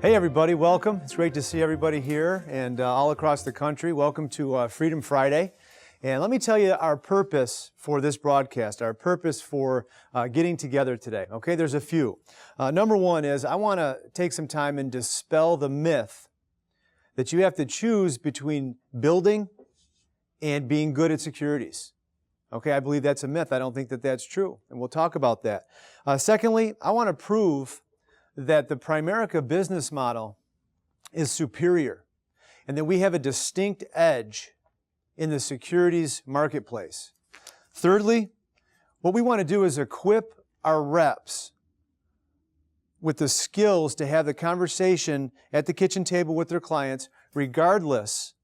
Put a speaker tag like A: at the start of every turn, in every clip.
A: Hey everybody, welcome. It's great to see everybody here and all across the country. Welcome to Freedom Friday. And let me tell you our purpose for this broadcast, our purpose for getting together today. Okay, there's a few. Number one is I want to take some time and dispel the myth that you have to choose between building and being good at securities. Okay, I believe that's a myth. I don't think that that's true, and we'll talk about that. Secondly, I want to prove that the Primerica business model is superior and that we have a distinct edge in the securities marketplace. Thirdly, what we want to do is equip our reps with the skills to have the conversation at the kitchen table with their clients regardless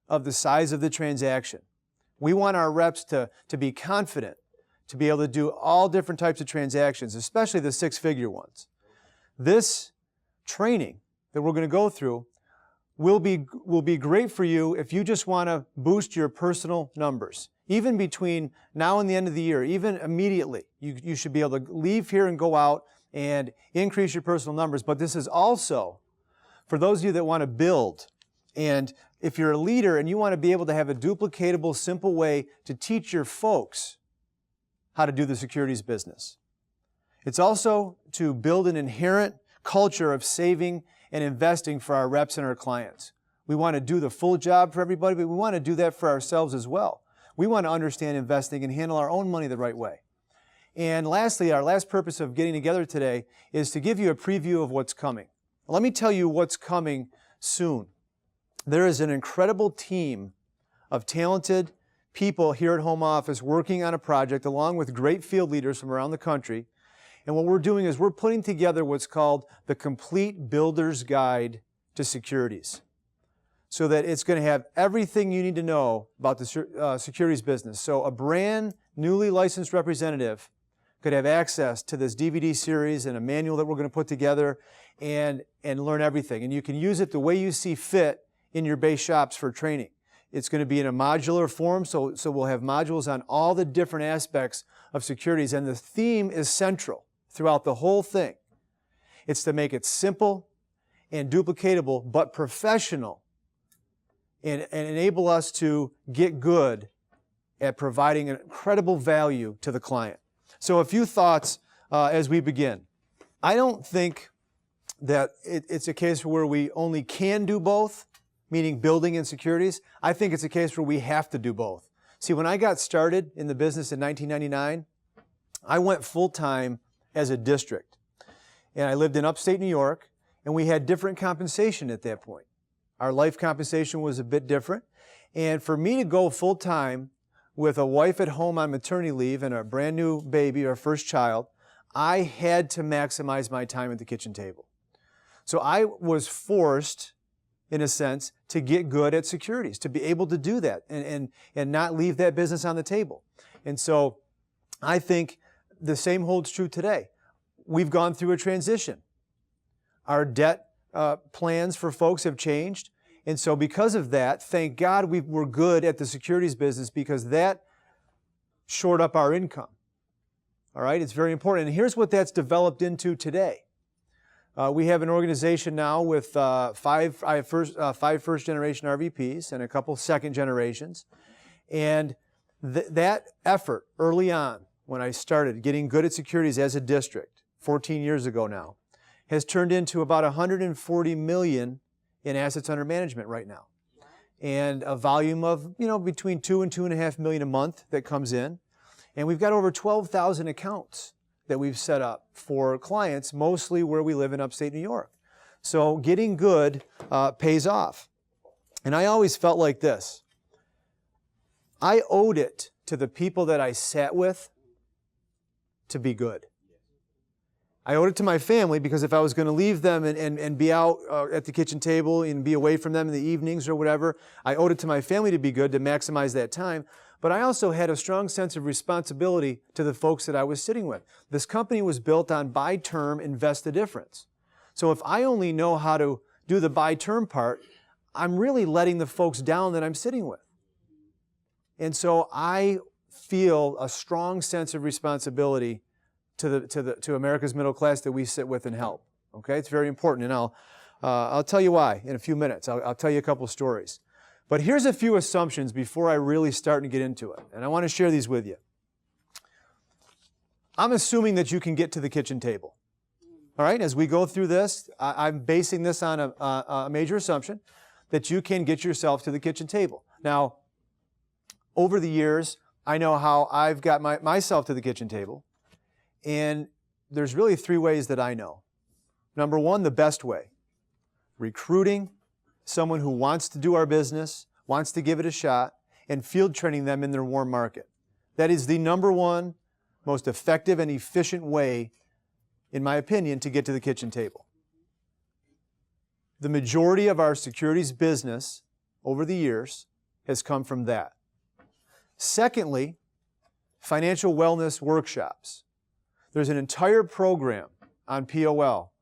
A: of the size of the transaction. We want our reps to be confident, to be able to do all different types of transactions, especially the six-figure ones. This training that we're going to go through will be great for you if you just want to boost your personal numbers. Even between now and the end of the year, even immediately, you should be able to leave here and go out and increase your personal numbers. But this is also for those of you that want to build. And if you're a leader and you want to be able to have a duplicatable, simple way to teach your folks how to do the securities business. It's also to build an inherent culture of saving and investing for our reps and our clients. We want to do the full job for everybody, but we want to do that for ourselves as well. We want to understand investing and handle our own money the right way. And lastly, our last purpose of getting together today is to give you a preview of what's coming. Let me tell you what's coming soon. There is an incredible team of talented people here at Home Office working on a project along with great field leaders from around the country. And what we're doing is we're putting together what's called the Complete Builder's Guide to Securities, so that it's going to have everything you need to know about the securities business. So a brand newly licensed representative could have access to this DVD series and a manual that we're going to put together and learn everything. And you can use it the way you see fit in your base shops for training. It's going to be in a modular form, so we'll have modules on all the different aspects of securities. And the theme is central throughout the whole thing. It's to make it simple and duplicatable, but professional, and enable us to get good at providing an incredible value to the client. So a few thoughts as we begin. I don't think that it's a case where we only can do both, meaning building and securities. I think it's a case where we have to do both. See, when I got started in the business in 1999, I went full-time as a district. And I lived in upstate New York, and we had different compensation at that point. Our life compensation was a bit different. And for me to go full-time with a wife at home on maternity leave and a brand new baby, our first child, I had to maximize my time at the kitchen table. So I was forced, in a sense, to get good at securities, to be able to do that and not leave that business on the table. And so I think the same holds true today. We've gone through a transition. Our debt plans for folks have changed. And so because of that, thank God we're good at the securities business, because that shored up our income. All right, it's very important. And here's what that's developed into today. We have an organization now with five first-generation RVPs and a couple second generations. And that effort early on, when I started getting good at securities as a district 14 years ago now, has turned into about $140 million in assets under management right now. And a volume of, between 2 and 2.5 million a month that comes in. And we've got over 12,000 accounts that we've set up for clients, mostly where we live in upstate New York. So getting good pays off. And I always felt like this. I owed it to the people that I sat with to be good. I owed it to my family, because if I was going to leave them and be out at the kitchen table and be away from them in the evenings or whatever, I owed it to my family to be good, to maximize that time. But I also had a strong sense of responsibility to the folks that I was sitting with. This company was built on buy term, invest the difference. So if I only know how to do the buy term part, I'm really letting the folks down that I'm sitting with. And so I feel a strong sense of responsibility to America's middle class that we sit with and help. Okay, it's very important, and I'll tell you why in a few minutes. I'll tell you a couple stories. But here's a few assumptions before I really start to get into it, and I want to share these with you. I'm assuming that you can get to the kitchen table. All right, as we go through this, I'm basing this on a major assumption that you can get yourself to the kitchen table. Now, over the years, I know how I've got myself to the kitchen table, and there's really three ways that I know. Number one, the best way. Recruiting someone who wants to do our business, wants to give it a shot, and field training them in their warm market. That is the number one most effective and efficient way, in my opinion, to get to the kitchen table. The majority of our securities business over the years has come from that. Secondly, financial wellness workshops. There's an entire program on POL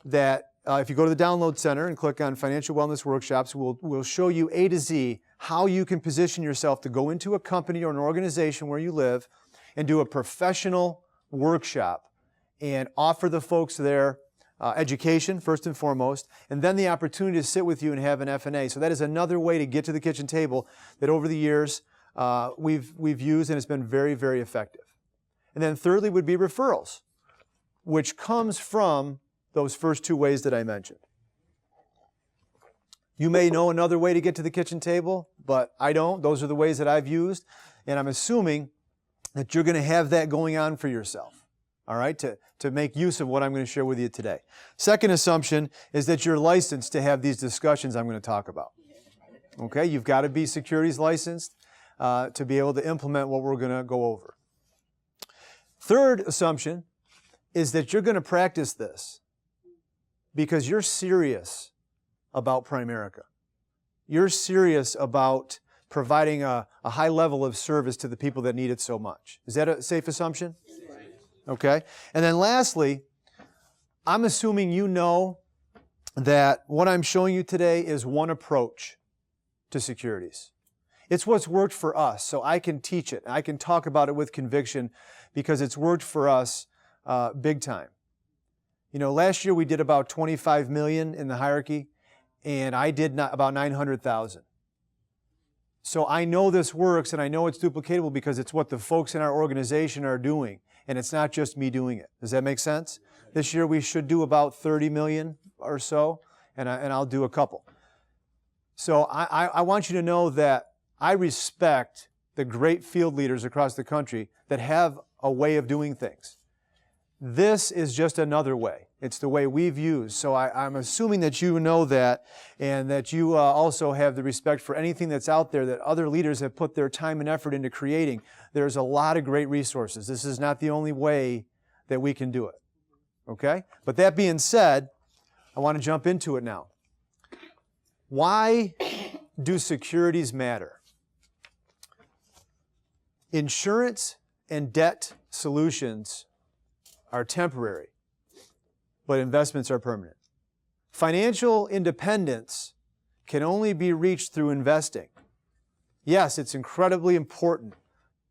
A: that if you go to the Download Center and click on Financial Wellness Workshops, we'll show you A to Z how you can position yourself to go into a company or an organization where you live and do a professional workshop and offer the folks there education, first and foremost, and then the opportunity to sit with you and have an F&A. So that is another way to get to the kitchen table that over the years we've used, and it's been very, very effective. And then thirdly would be referrals, which comes from those first two ways that I mentioned. You may know another way to get to the kitchen table, but I don't. Those are the ways that I've used, and I'm assuming that you're going to have that going on for yourself, all right, to make use of what I'm going to share with you today. Second assumption is that you're licensed to have these discussions I'm going to talk about. Okay, you've got to be securities licensed to be able to implement what we're going to go over. Third assumption is that you're going to practice this because you're serious about Primerica. You're serious about providing a high level of service to the people that need it so much. Is that a safe assumption? Okay. And then lastly, I'm assuming you know that what I'm showing you today is one approach to securities. It's what's worked for us, so I can teach it. I can talk about it with conviction because it's worked for us big time. You know, last year we did about 25 million in the hierarchy, and I did about 900,000. So I know this works, and I know it's duplicatable because it's what the folks in our organization are doing, and it's not just me doing it. Does that make sense? This year we should do about 30 million or so, and I'll do a couple. So I want you to know that I respect the great field leaders across the country that have a way of doing things. This is just another way. It's the way we've used. So I'm assuming that you know that, and that you also have the respect for anything that's out there that other leaders have put their time and effort into creating. There's a lot of great resources. This is not the only way that we can do it. Okay? But that being said, I want to jump into it now. Why do securities matter? Insurance and debt solutions are temporary, but investments are permanent. Financial independence can only be reached through investing. Yes, it's incredibly important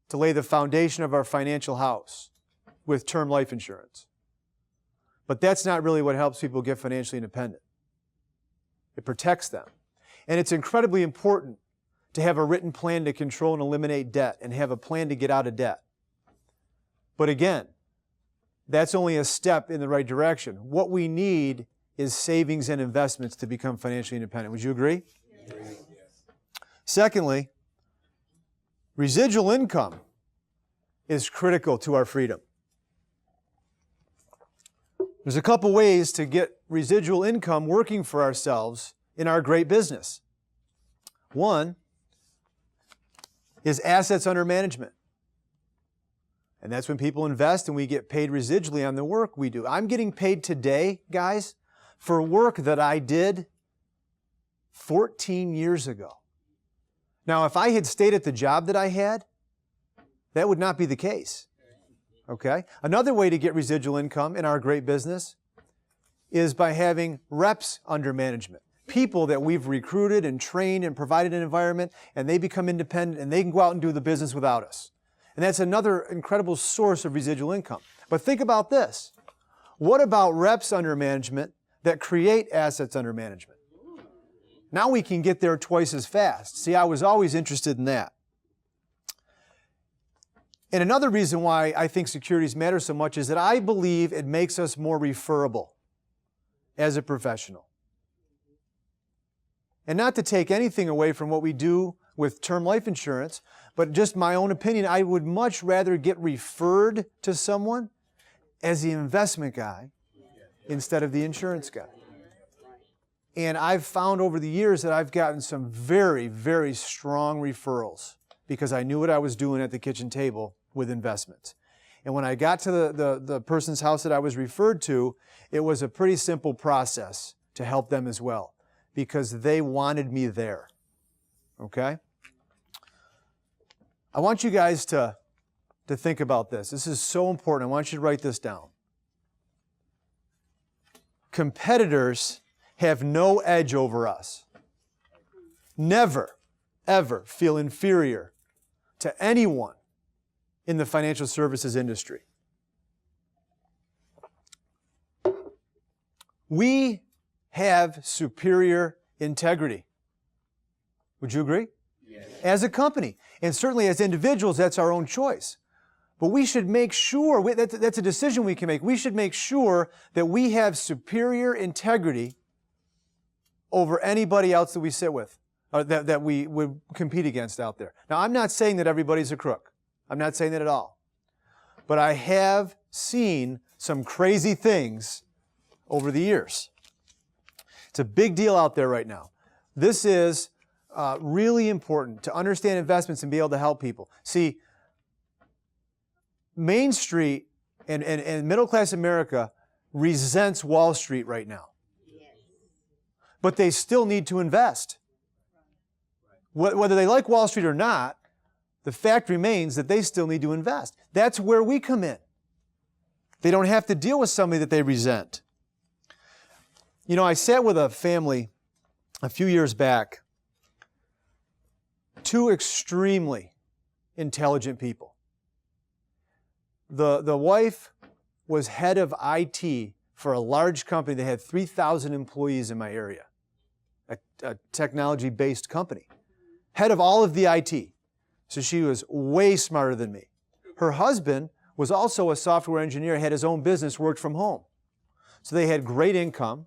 A: to lay the foundation of our financial house with term life insurance. But that's not really what helps people get financially independent. It protects them. And it's incredibly important to have a written plan to control and eliminate debt and have a plan to get out of debt. But again, that's only a step in the right direction. What we need is savings and investments to become financially independent. Would you agree? Yes. Secondly, residual income is critical to our freedom. There's a couple ways to get residual income working for ourselves in our great business. One is assets under management. And that's when people invest and we get paid residually on the work we do. I'm getting paid today, guys, for work that I did 14 years ago. Now, if I had stayed at the job that I had, that would not be the case. Okay? Another way to get residual income in our great business is by having reps under management. People that we've recruited and trained and provided an environment, and they become independent and they can go out and do the business without us. And that's another incredible source of residual income. But think about this. What about reps under management that create assets under management? Now we can get there twice as fast. See, I was always interested in that. And another reason why I think securities matter so much is that I believe it makes us more referable as a professional. And not to take anything away from what we do with term life insurance, but just my own opinion, I would much rather get referred to someone as the investment guy instead of the insurance guy. And I've found over the years that I've gotten some very, very strong referrals because I knew what I was doing at the kitchen table with investments. And when I got to the person's house that I was referred to, it was a pretty simple process to help them as well because they wanted me there. Okay? I want you guys to think about this. This is so important. I want you to write this down. Competitors have no edge over us. Never, ever feel inferior to anyone in the financial services industry. We have superior integrity. Would you agree? Yes. As a company, and certainly as individuals, that's our own choice. But we should make sure, that's a decision we can make. We should make sure that we have superior integrity over anybody else that we sit with, or that we would compete against out there. Now, I'm not saying that everybody's a crook. I'm not saying that at all. But I have seen some crazy things over the years. It's a big deal out there right now. This is really important to understand investments and be able to help people. See, Main Street and middle-class America resents Wall Street right now. But they still need to invest. Whether they like Wall Street or not, the fact remains that they still need to invest. That's where we come in. They don't have to deal with somebody that they resent. You know, I sat with a family a few years back, two extremely intelligent people. The wife was head of IT for a large company that had 3,000 employees in my area, a technology-based company. Head of all of the IT. So she was way smarter than me. Her husband was also a software engineer, had his own business, worked from home. So they had great income,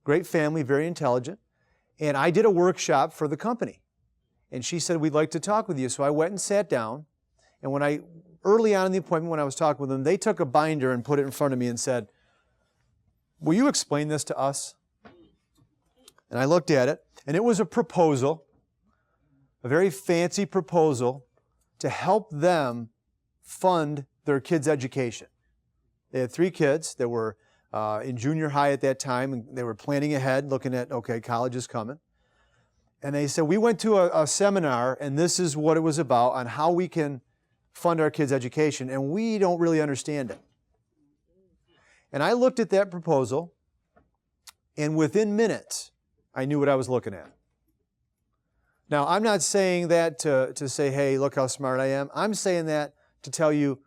A: great family, very intelligent. And I did a workshop for the company. And she said, we'd like to talk with you. So I went and sat down. And early on in the appointment when I was talking with them, they took a binder and put it in front of me and said, will you explain this to us? And I looked at it, and it was a proposal, a very fancy proposal to help them fund their kids' education. They had 3 kids that were in junior high at that time, and they were planning ahead, looking at, okay, college is coming. And they said, we went to a seminar, and this is what it was about, on how we can fund our kids' education, and we don't really understand it. And I looked at that proposal, and within minutes, I knew what I was looking at. Now, I'm not saying that to say, hey, look how smart I am. I'm saying that to tell you,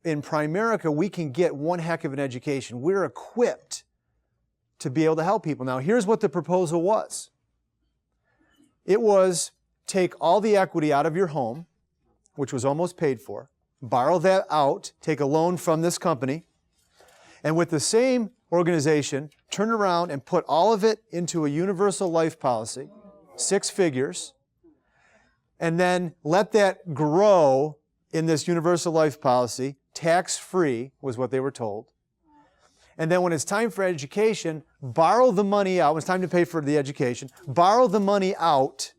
A: in Primerica, we can get one heck of an education. We're equipped to be able to help people. Now, here's what the proposal was. It was take all the equity out of your home, which was almost paid for, borrow that out, take a loan from this company, and with the same organization, turn around and put all of it into a universal life policy, 6 figures, and then let that grow in this universal life policy, tax-free was what they were told. And then when it's time for education, borrow the money out. When it's time to pay for the education, borrow the money out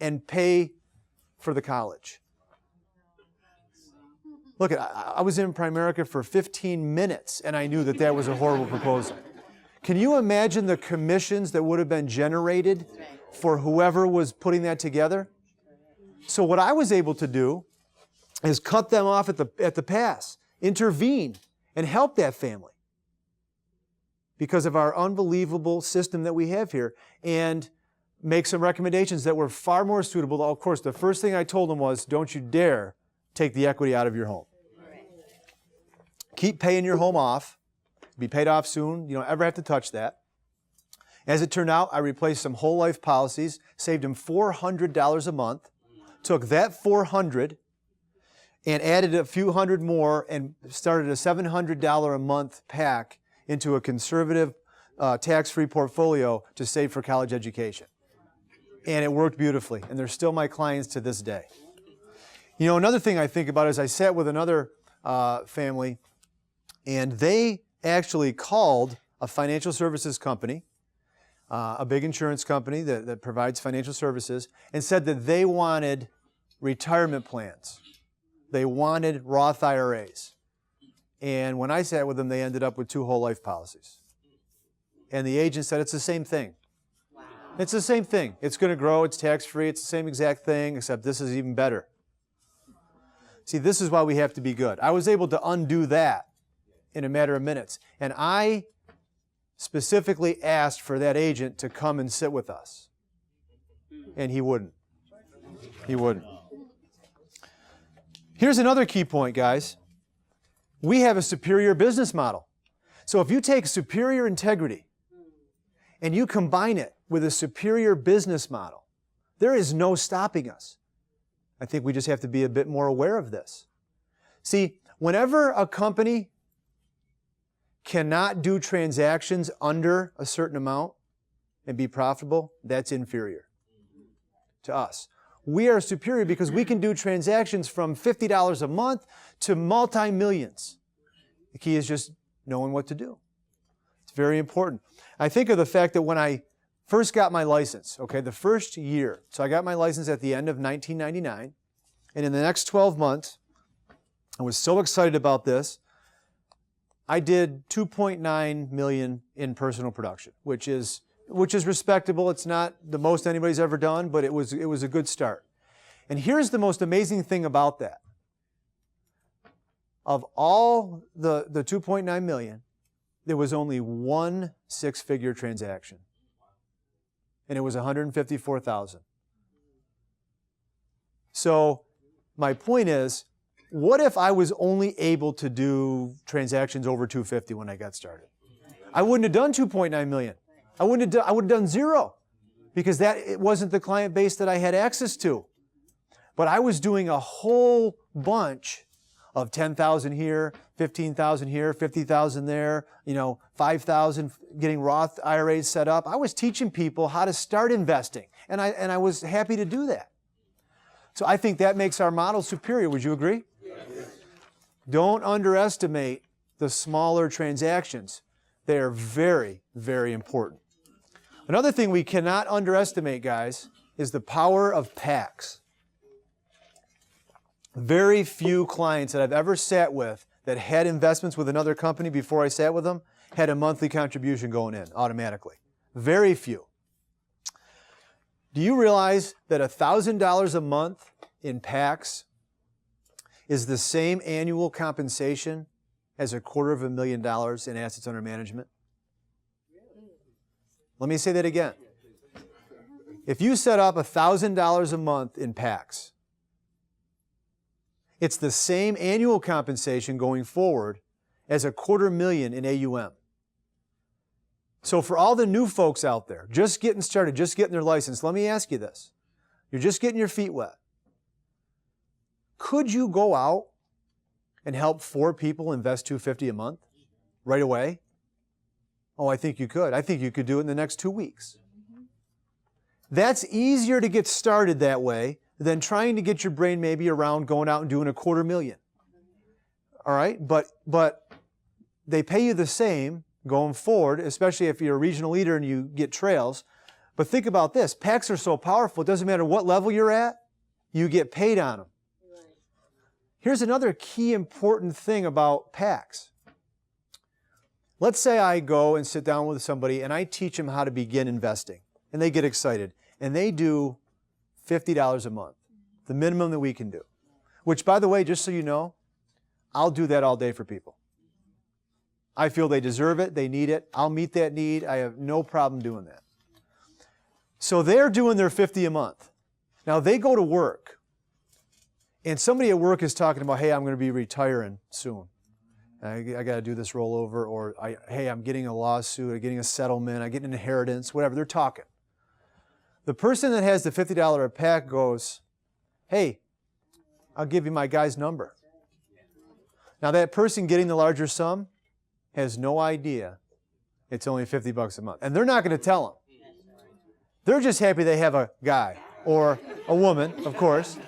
A: and pay for the college. Look, I was in Primerica for 15 minutes, and I knew that that was a horrible proposal. Can you imagine the commissions that would have been generated for whoever was putting that together? So what I was able to do is cut them off at the pass, intervene, and help that family because of our unbelievable system that we have here, and make some recommendations that were far more suitable. Of course, the first thing I told them was, don't you dare take the equity out of your home. Keep paying your home off. Be paid off soon. You don't ever have to touch that. As it turned out, I replaced some whole life policies, saved him $400 a month, took that $400 and added a few hundred more and started a $700 a month pack into a conservative tax-free portfolio to save for college education. And it worked beautifully, and they're still my clients to this day. You know, another thing I think about is I sat with another family, and they actually called a financial services company, a big insurance company that provides financial services, and said that they wanted retirement plans. They wanted Roth IRAs. And when I sat with them, they ended up with 2 whole life policies. And the agent said it's the same thing. Wow. It's the same thing. It's going to grow. It's tax-free. It's the same exact thing, except this is even better. See, this is why we have to be good. I was able to undo that in a matter of minutes. And I specifically asked for that agent to come and sit with us. And he wouldn't. He wouldn't. Here's another key point, guys. We have a superior business model. So if you take superior integrity and you combine it with a superior business model, there is no stopping us. I think we just have to be a bit more aware of this. See, whenever a company cannot do transactions under a certain amount and be profitable, that's inferior to us. We are superior because we can do transactions from $50 a month to multi-millions. The key is just knowing what to do. It's very important. I think of the fact that when I first got my license, okay, the first year, so I got my license at the end of 1999, and in the next 12 months, I was so excited about this, I did $2.9 million in personal production, which is respectable. It's not the most anybody's ever done, but it was a good start. And here's the most amazing thing about that. Of all the $2.9 million, there was only one 6-figure transaction. And it was $154,000. So my point is, what if I was only able to do transactions over $250 when I got started? I wouldn't have done $2.9 million. I would have done 0 because it wasn't the client base that I had access to. But I was doing a whole bunch of 10,000 here, 15,000 here, 50,000 there, 5,000 getting Roth IRAs set up. I was teaching people how to start investing, and I was happy to do that. So I think that makes our model superior. Would you agree? Yes. Don't underestimate the smaller transactions. They are very, very important. Another thing we cannot underestimate, guys, is the power of PACs. Very few clients that I've ever sat with that had investments with another company before I sat with them had a monthly contribution going in automatically. Very few. Do you realize that $1,000 a month in PACs is the same annual compensation as $250,000 in assets under management? Let me say that again. If you set up $1,000 a month in PACs, it's the same annual compensation going forward as $250,000 in AUM. So for all the new folks out there, just getting started, just getting their license, let me ask you this. You're just getting your feet wet. Could you go out and help 4 people invest $250 a month right away? Oh, I think you could. I think you could do it in the next 2 weeks. That's easier to get started that way than trying to get your brain maybe around going out and doing $250,000. All right? But they pay you the same going forward, especially if you're a regional leader and you get trails. But think about this. PACs are so powerful, it doesn't matter what level you're at, you get paid on them. Here's another key important thing about PACs. Let's say I go and sit down with somebody and I teach them how to begin investing. And they get excited. And they do $50 a month, the minimum that we can do. Which, by the way, just so you know, I'll do that all day for people. I feel they deserve it, they need it, I'll meet that need, I have no problem doing that. So they're doing their $50 a month. Now they go to work, and somebody at work is talking about, hey, I'm going to be retiring soon. I got to do this rollover, or hey, I'm getting a lawsuit, I'm getting a settlement, I get an inheritance, whatever. They're talking. The person that has the $50 a pack goes, hey, I'll give you my guy's number. Now that person getting the larger sum has no idea it's only $50 a month. And they're not going to tell them. They're just happy they have a guy or a woman, of course.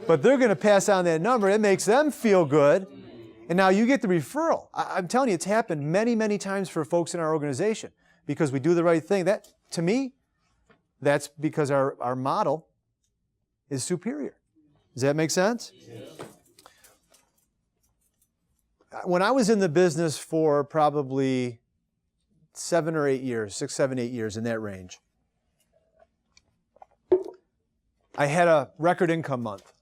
A: But they're going to pass on that number. It makes them feel good. And now you get the referral. I'm telling you, it's happened many, many times for folks in our organization because we do the right thing. That, to me, that's because our model is superior. Does that make sense? Yeah. When I was in the business for probably 7 or 8 years, 6, 7, 8 years, in that range, I had a record income month.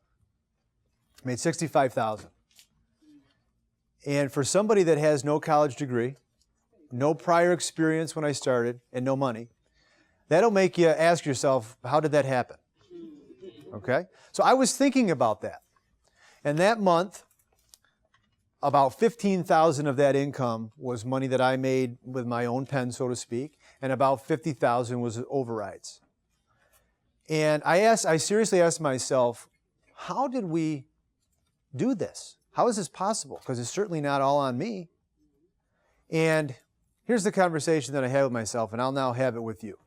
A: I made $65,000. And for somebody that has no college degree, no prior experience when I started, and no money, that'll make you ask yourself, how did that happen? Okay? So I was thinking about that. And that month, about $15,000 of that income was money that I made with my own pen, so to speak, and about $50,000 was overrides. And I seriously asked myself, how did we do this? How is this possible? Because it's certainly not all on me. And here's the conversation that I had with myself, and I'll now have it with you.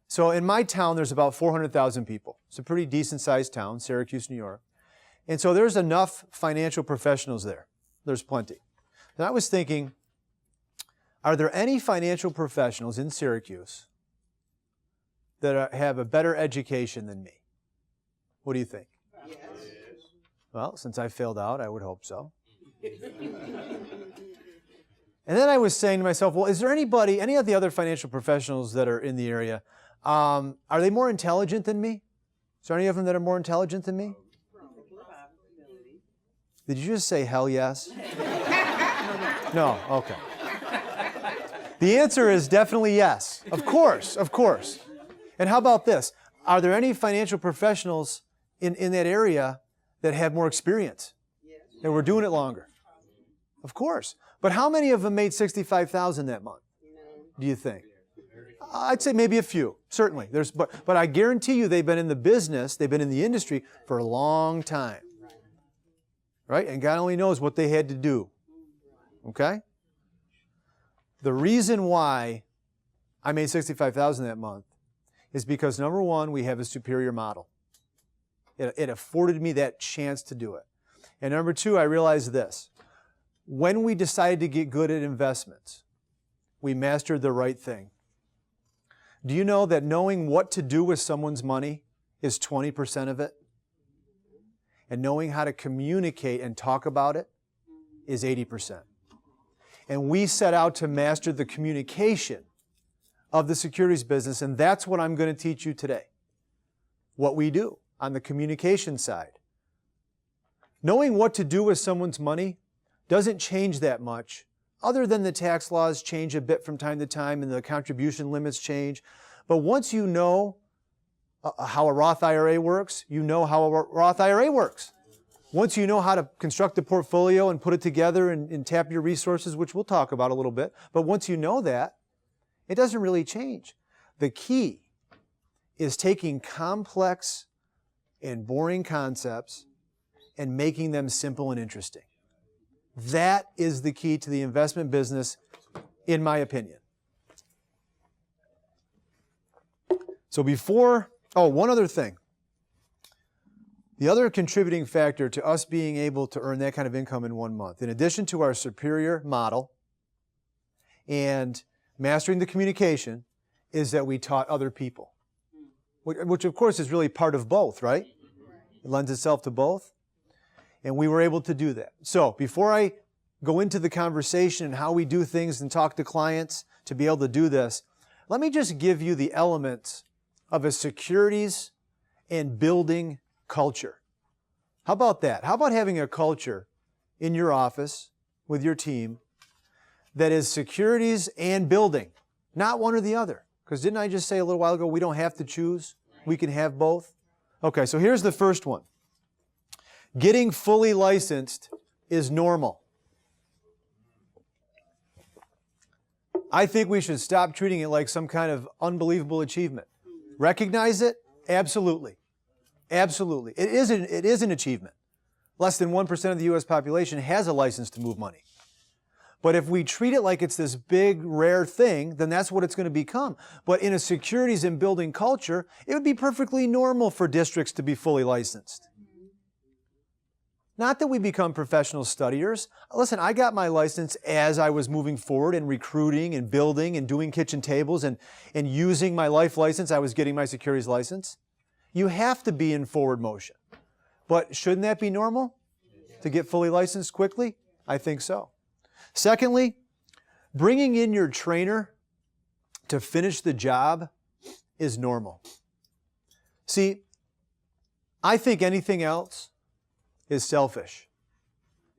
A: So in my town, there's about 400,000 people. It's a pretty decent-sized town, Syracuse, New York. And so there's enough financial professionals there. There's plenty. And I was thinking, are there any financial professionals in Syracuse that have a better education than me? What do you think? Yes. Well, since I failed out, I would hope so. And then I was saying to myself, well, is there anybody, any of the other financial professionals that are in the area, are they more intelligent than me? Is there any of them that are more intelligent than me? Did you just say hell yes? No, okay. The answer is definitely yes. Of course, of course. And how about this? Are there any financial professionals in that area that have more experience? That were doing it longer? Of course. But how many of them made $65,000 that month? Do you think? I'd say maybe a few, certainly. But I guarantee you they've been in the business, they've been in the industry for a long time. Right? And God only knows what they had to do. Okay? The reason why I made $65,000 that month is because, number one, we have a superior model. It afforded me that chance to do it. And number two, I realized this. When we decided to get good at investments, we mastered the right thing. Do you know that knowing what to do with someone's money is 20% of it? And knowing how to communicate and talk about it is 80%. And we set out to master the communication of the securities business, and that's what I'm going to teach you today. What we do on the communication side. Knowing what to do with someone's money doesn't change that much, other than the tax laws change a bit from time to time and the contribution limits change. But once you know how a Roth IRA works, you know how a Roth IRA works. Once you know how to construct a portfolio and put it together and tap your resources, which we'll talk about a little bit, but once you know that, it doesn't really change. The key is taking complex and boring concepts and making them simple and interesting. That is the key to the investment business, in my opinion. So one other thing. The other contributing factor to us being able to earn that kind of income in 1 month, in addition to our superior model and mastering the communication, is that we taught other people. Which of course is really part of both, right? It lends itself to both. And we were able to do that. So before I go into the conversation and how we do things and talk to clients to be able to do this, let me just give you the elements of a securities and building culture. How about that? How about having a culture in your office with your team that is securities and building, not one or the other? Because didn't I just say a little while ago we don't have to choose? We can have both. Okay, so here's the first one. Getting fully licensed is normal. I think we should stop treating it like some kind of unbelievable achievement. Recognize it? Absolutely. Absolutely. It is an achievement. Less than 1% of the U.S. population has a license to move money. But if we treat it like it's this big, rare thing, then that's what it's going to become. But in a securities and building culture, it would be perfectly normal for districts to be fully licensed. Not that we become professional studiers. Listen, I got my license as I was moving forward and recruiting and building and doing kitchen tables and using my life license. I was getting my securities license. You have to be in forward motion. But shouldn't that be normal to get fully licensed quickly? I think so. Secondly, bringing in your trainer to finish the job is normal. See, I think anything else is selfish.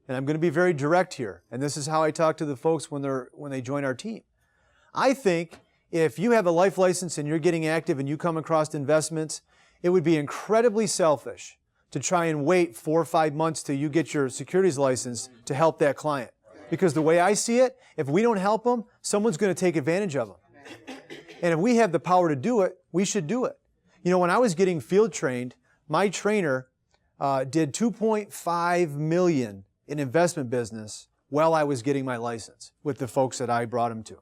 A: And I'm going to be very direct here. And this is how I talk to the folks when they join our team. I think if you have a life license and you're getting active and you come across investments, it would be incredibly selfish to try and wait 4 or 5 months till you get your securities license to help that client. Because the way I see it, if we don't help them, someone's going to take advantage of them. And if we have the power to do it, we should do it. You know, when I was getting field trained, my trainer did $2.5 million in investment business while I was getting my license with the folks that I brought him to.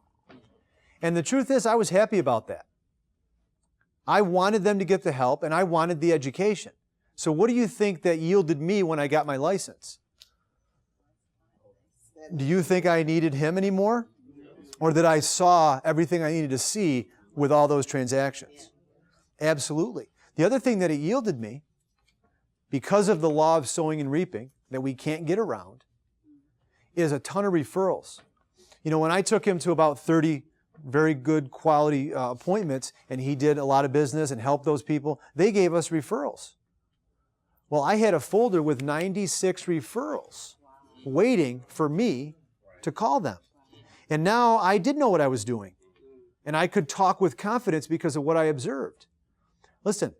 A: And the truth is, I was happy about that. I wanted them to get the help, and I wanted the education. So what do you think that yielded me when I got my license? Do you think I needed him anymore? Or that I saw everything I needed to see with all those transactions? Absolutely. The other thing that it yielded me, because of the law of sowing and reaping that we can't get around, is a ton of referrals. You know, when I took him to about 30 very good quality appointments, and he did a lot of business and helped those people, they gave us referrals. Well, I had a folder with 96 referrals waiting for me to call them. And now I did know what I was doing. And I could talk with confidence because of what I observed. Listen,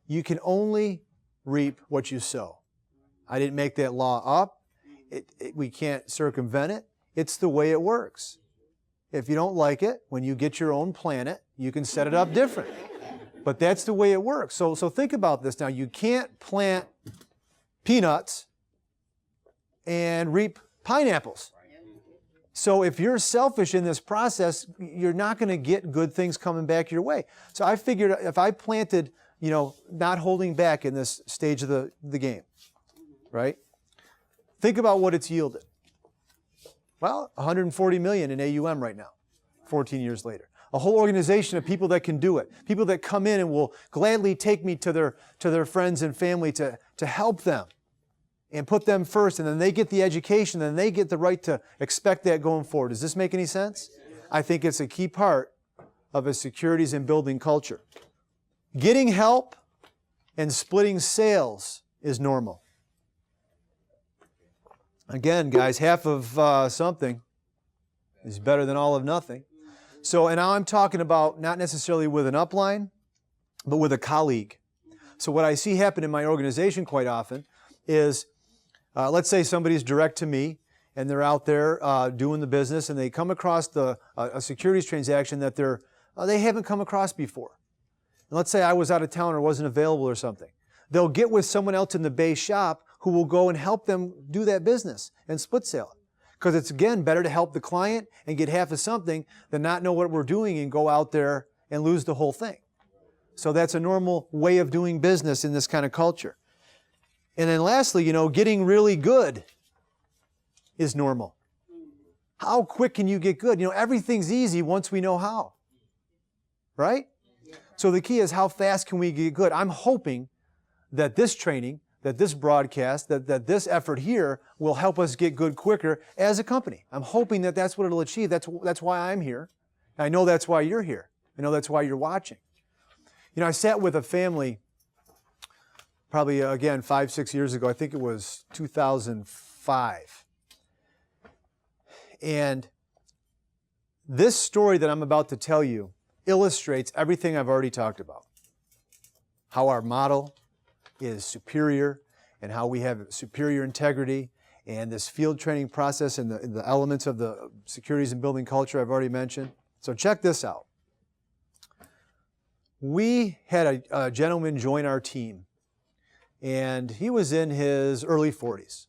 A: you can only reap what you sow. I didn't make that law up. We can't circumvent it. It's the way it works. If you don't like it, when you get your own planet, you can set it up different. But that's the way it works. So think about this now. You can't plant peanuts and reap pineapples. So if you're selfish in this process, you're not going to get good things coming back your way. So I figured if I planted, not holding back in this stage of the game, right? Think about what it's yielded. Well, 140 million in AUM right now, 14 years later. A whole organization of people that can do it. People that come in and will gladly take me to their friends and family to help them and put them first, and then they get the education, and they get the right to expect that going forward. Does this make any sense? I think it's a key part of a securities and building culture. Getting help and splitting sales is normal. Again, guys, half of something is better than all of nothing. So, and now I'm talking about not necessarily with an upline, but with a colleague. So what I see happen in my organization quite often is, let's say somebody's direct to me, and they're out there doing the business, and they come across a securities transaction that they haven't come across before. And let's say I was out of town or wasn't available or something. They'll get with someone else in the base shop who will go and help them do that business and split sale it. Because it's, again, better to help the client and get half of something than not know what we're doing and go out there and lose the whole thing. So that's a normal way of doing business in this kind of culture. And then lastly, getting really good is normal. How quick can you get good? Everything's easy once we know how. Right? So the key is, how fast can we get good? I'm hoping that this training, that this broadcast, that this effort here will help us get good quicker as a company. I'm hoping that that's what it'll achieve. That's why I'm here. I know that's why you're here. I know that's why you're watching. I sat with a family probably, again, 5-6 years ago. I think it was 2005. And this story that I'm about to tell you illustrates everything I've already talked about. How our model is superior, and how we have superior integrity and this field training process and the elements of the securities and building culture I've already mentioned. So check this out. We had a gentleman join our team, and he was in his early 40s,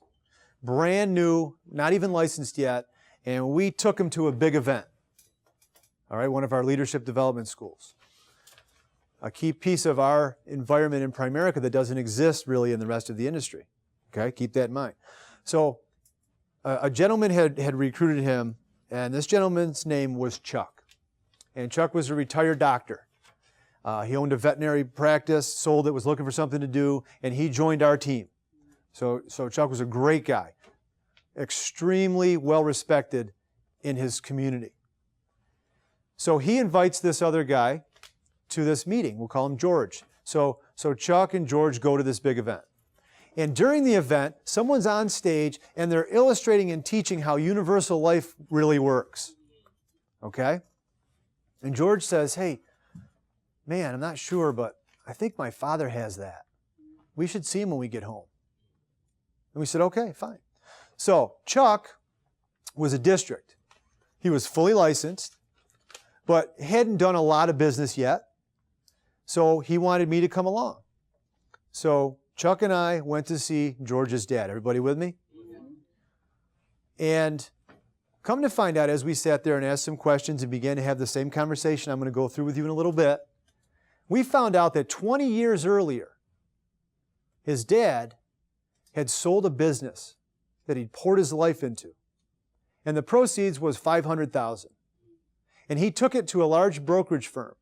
A: brand new, not even licensed yet, and we took him to a big event, all right, one of our leadership development schools. A key piece of our environment in Primerica that doesn't exist really in the rest of the industry, okay? Keep that in mind. So a gentleman had recruited him, and this gentleman's name was Chuck, and Chuck was a retired doctor. He owned a veterinary practice, sold it, was looking for something to do, and he joined our team. So Chuck was a great guy, extremely well respected in his community. So he invites this other guy to this meeting. We'll call him George. So Chuck and George go to this big event. And during the event, someone's on stage and they're illustrating and teaching how universal life really works. Okay? And George says, hey, man, I'm not sure, but I think my father has that. We should see him when we get home. And we said, okay, fine. So Chuck was a district. He was fully licensed, but hadn't done a lot of business yet. So he wanted me to come along. So Chuck and I went to see George's dad. Everybody with me? And come to find out, as we sat there and asked some questions and began to have the same conversation I'm going to go through with you in a little bit, we found out that 20 years earlier, his dad had sold a business that he'd poured his life into. And the proceeds was $500,000. And he took it to a large brokerage firm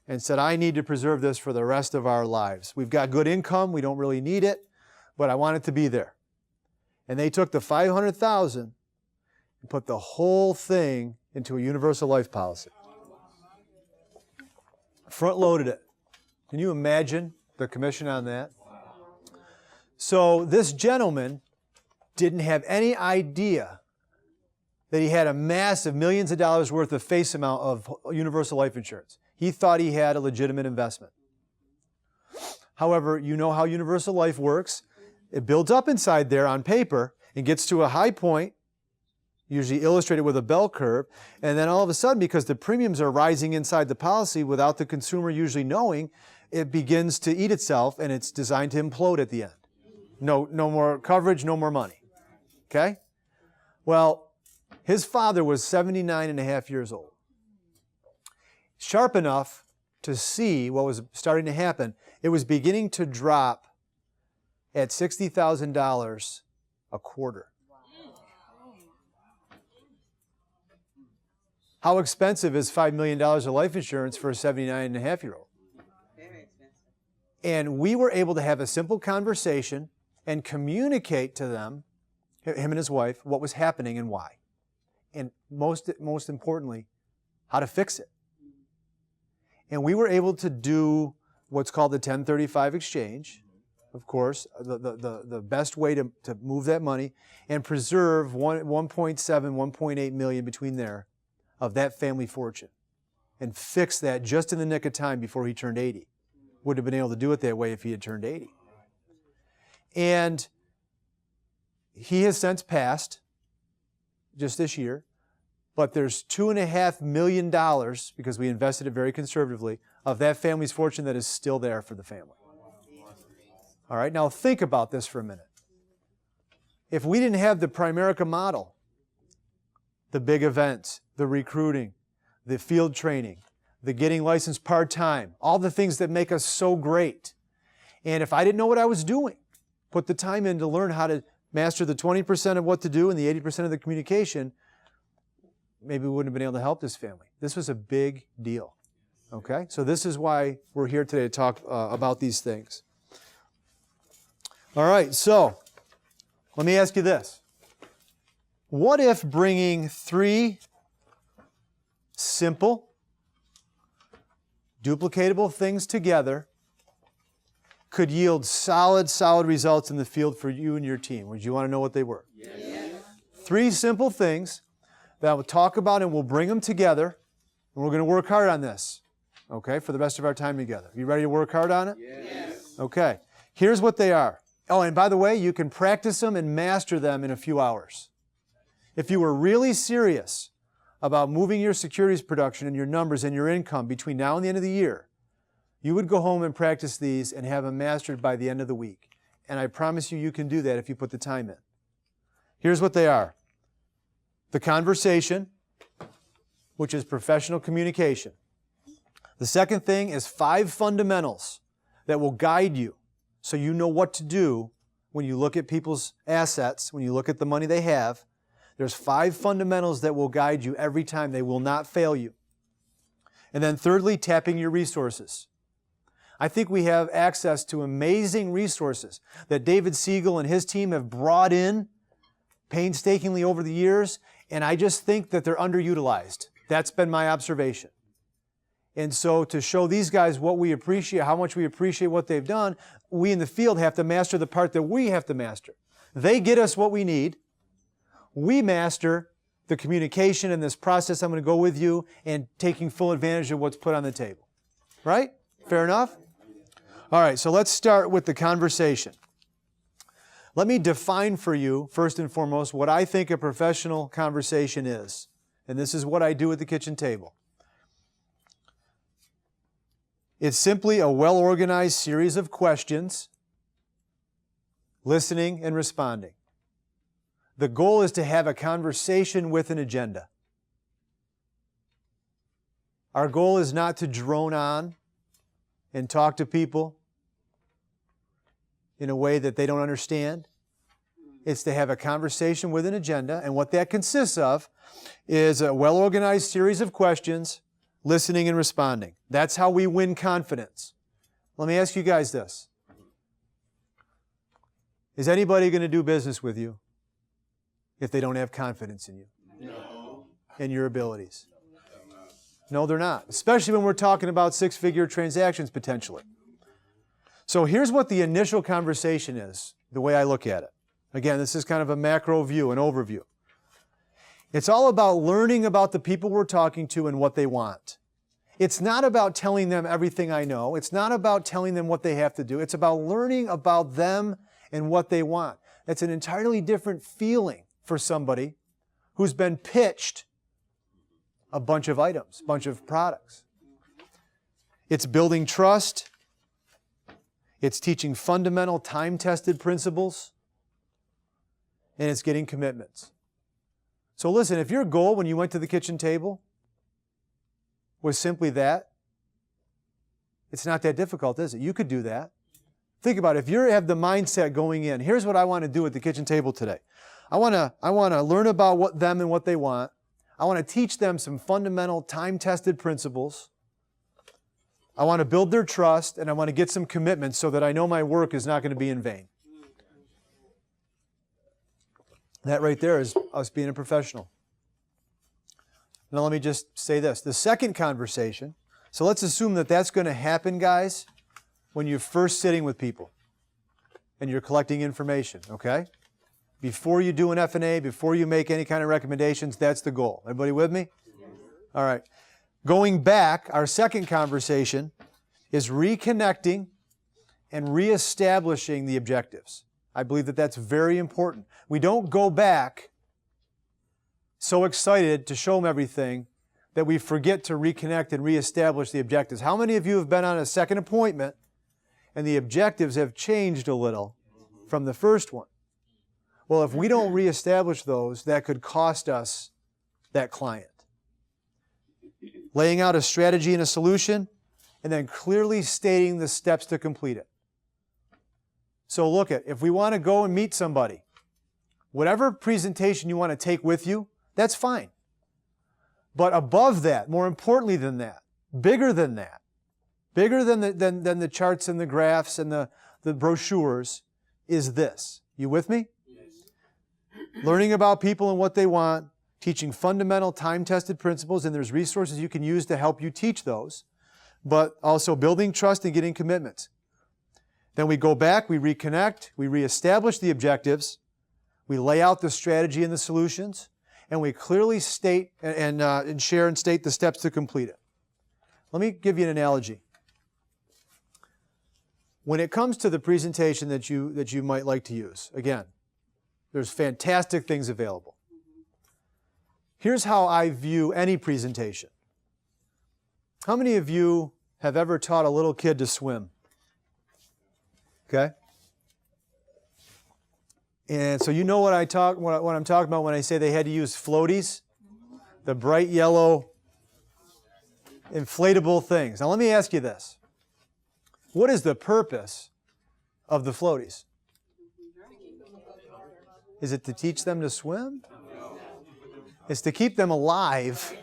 A: and said, I need to preserve this for the rest of our lives. We've got good income, we don't really need it, but I want it to be there. And they took the $500,000 and put the whole thing into a universal life policy. Front-loaded it. Can you imagine the commission on that? So this gentleman didn't have any idea that he had a massive millions of dollars worth of face amount of universal life insurance. He thought he had a legitimate investment. However, you know how universal life works. It builds up inside there on paper and gets to a high point, usually illustrated with a bell curve, and then all of a sudden, because the premiums are rising inside the policy without the consumer usually knowing, it begins to eat itself and it's designed to implode at the end. No more coverage, no more money. Okay? Well, his father was 79 and a half years old. Sharp enough to see what was starting to happen. It was beginning to drop at $60,000 a quarter. How expensive is $5 million of life insurance for a 79-and-a-half-year-old?
B: Very expensive.
A: And we were able to have a simple conversation and communicate to them, him and his wife, what was happening and why. And most importantly, how to fix it. And we were able to do what's called the 1035 exchange, of course, the best way to move that money, and preserve 1.7, 1.8 million between there of that family fortune, and fix that just in the nick of time before he turned 80. Wouldn't have been able to do it that way if he had turned 80. And he has since passed, just this year, but there's $2.5 million, because we invested it very conservatively, of that family's fortune that is still there for the family. All right, now think about this for a minute. If we didn't have the Primerica model, the big events, the recruiting, the field training, the getting licensed part-time, all the things that make us so great, and if I didn't know what I was doing, put the time in to learn how to master the 20% of what to do and the 80% of the communication, maybe we wouldn't have been able to help this family. This was a big deal. Okay? So this is why we're here today to talk about these things. All right, so let me ask you this. What if bringing 3 simple, duplicatable things together could yield solid results in the field for you and your team? Would you want to know what they were? Yes. 3 simple things that we'll talk about, and we'll bring them together, and we're going to work hard on this, okay, for the rest of our time together. You ready to work hard on it? Yes. Okay. Here's what they are. Oh, and by the way, you can practice them and master them in a few hours. If you were really serious about moving your securities production and your numbers and your income between now and the end of the year, you would go home and practice these and have them mastered by the end of the week. And I promise you, you can do that if you put the time in. Here's what they are. The conversation, which is professional communication. The second thing is 5 fundamentals that will guide you so you know what to do when you look at people's assets, when you look at the money they have. There's 5 fundamentals that will guide you every time. They will not fail you. And then thirdly, tapping your resources. I think we have access to amazing resources that David Siegel and his team have brought in painstakingly over the years, and I just think that they're underutilized. That's been my observation. And so to show these guys what we appreciate, how much we appreciate what they've done, we in the field have to master the part that we have to master. They get us what we need. We master the communication and this process I'm going to go with you and taking full advantage of what's put on the table. Right? Fair enough? All right, so let's start with the conversation. Let me define for you, first and foremost, what I think a professional conversation is. And this is what I do at the kitchen table. It's simply a well-organized series of questions, listening and responding. The goal is to have a conversation with an agenda. Our goal is not to drone on and talk to people in a way that they don't understand. It's to have a conversation with an agenda, and what that consists of is a well-organized series of questions, listening and responding. That's how we win confidence. Let me ask you guys this. Is anybody going to do business with you if they don't have confidence in you? No. And your abilities? No, they're not. Especially when we're talking about 6-figure transactions potentially. So here's what the initial conversation is, the way I look at it. Again, this is kind of a macro view, an overview. It's all about learning about the people we're talking to and what they want. It's not about telling them everything I know. It's not about telling them what they have to do. It's about learning about them and what they want. That's an entirely different feeling for somebody who's been pitched a bunch of items, a bunch of products. It's building trust. It's teaching fundamental time-tested principles. And it's getting commitments. So listen, if your goal when you went to the kitchen table was simply that, it's not that difficult, is it? You could do that. Think about it. If you have the mindset going in, here's what I want to do at the kitchen table today. I want to learn about them and what they want. I want to teach them some fundamental time-tested principles. I want to build their trust, and I want to get some commitments so that I know my work is not going to be in vain. That right there is us being a professional. Now let me just say this. The second conversation, so let's assume that that's going to happen, guys, when you're first sitting with people and you're collecting information, okay? Before you do an F&A, before you make any kind of recommendations, that's the goal. Everybody with me? All right. Going back, our second conversation is reconnecting and reestablishing the objectives. I believe that that's very important. We don't go back so excited to show them everything that we forget to reconnect and reestablish the objectives. How many of you have been on a second appointment and the objectives have changed a little from the first one? Well, if we don't reestablish those, that could cost us that client. Laying out a strategy and a solution, and then clearly stating the steps to complete it. So look at, if we want to go and meet somebody, whatever presentation you want to take with you, that's fine. But above that, more importantly than that, bigger than that, bigger than the charts and the graphs and the brochures, is this. You with me? Yes. Learning about people and what they want, teaching fundamental time-tested principles, and there's resources you can use to help you teach those, but also building trust and getting commitments. Then we go back, we reconnect, we reestablish the objectives, we lay out the strategy and the solutions, and we clearly state and share and state the steps to complete it. Let me give you an analogy. when it comes to the presentation that you might like to use, again, there's fantastic things available. Here's how I view any presentation. How many of you have ever taught a little kid to swim? Okay? And so you know what I'm talking about when I say they had to use floaties, the bright yellow inflatable things. Now let me ask you this. What is the purpose of the floaties? Is it to teach them to swim? It's to keep them alive.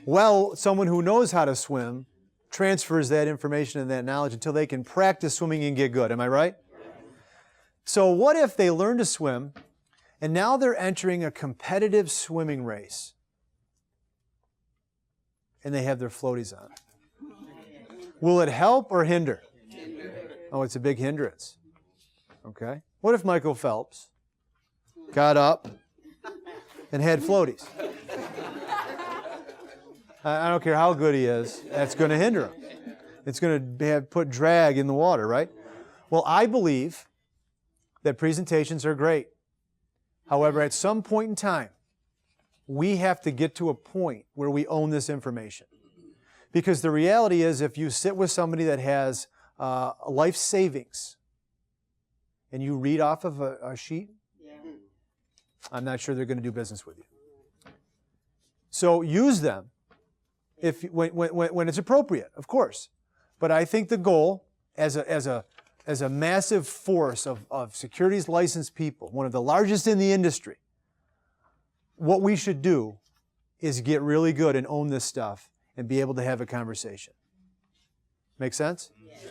A: Well, someone who knows how to swim transfers that information and that knowledge until they can practice swimming and get good. Am I right? So what if they learn to swim and now they're entering a competitive swimming race and they have their floaties on? Will it help or hinder? Oh, it's a big hindrance. Okay. What if Michael Phelps got up and had floaties? I don't care how good he is, that's going to hinder him. It's going to put drag in the water, right? Well, I believe that presentations are great. However, at some point in time, we have to get to a point where we own this information. Because the reality is, if you sit with somebody that has life savings and you read off of a sheet, I'm not sure they're going to do business with you. So use them when it's appropriate, of course. But I think the goal, as a massive force of securities licensed people, one of the largest in the industry, what we should do is get really good and own this stuff and be able to have a conversation. Make sense? Yes.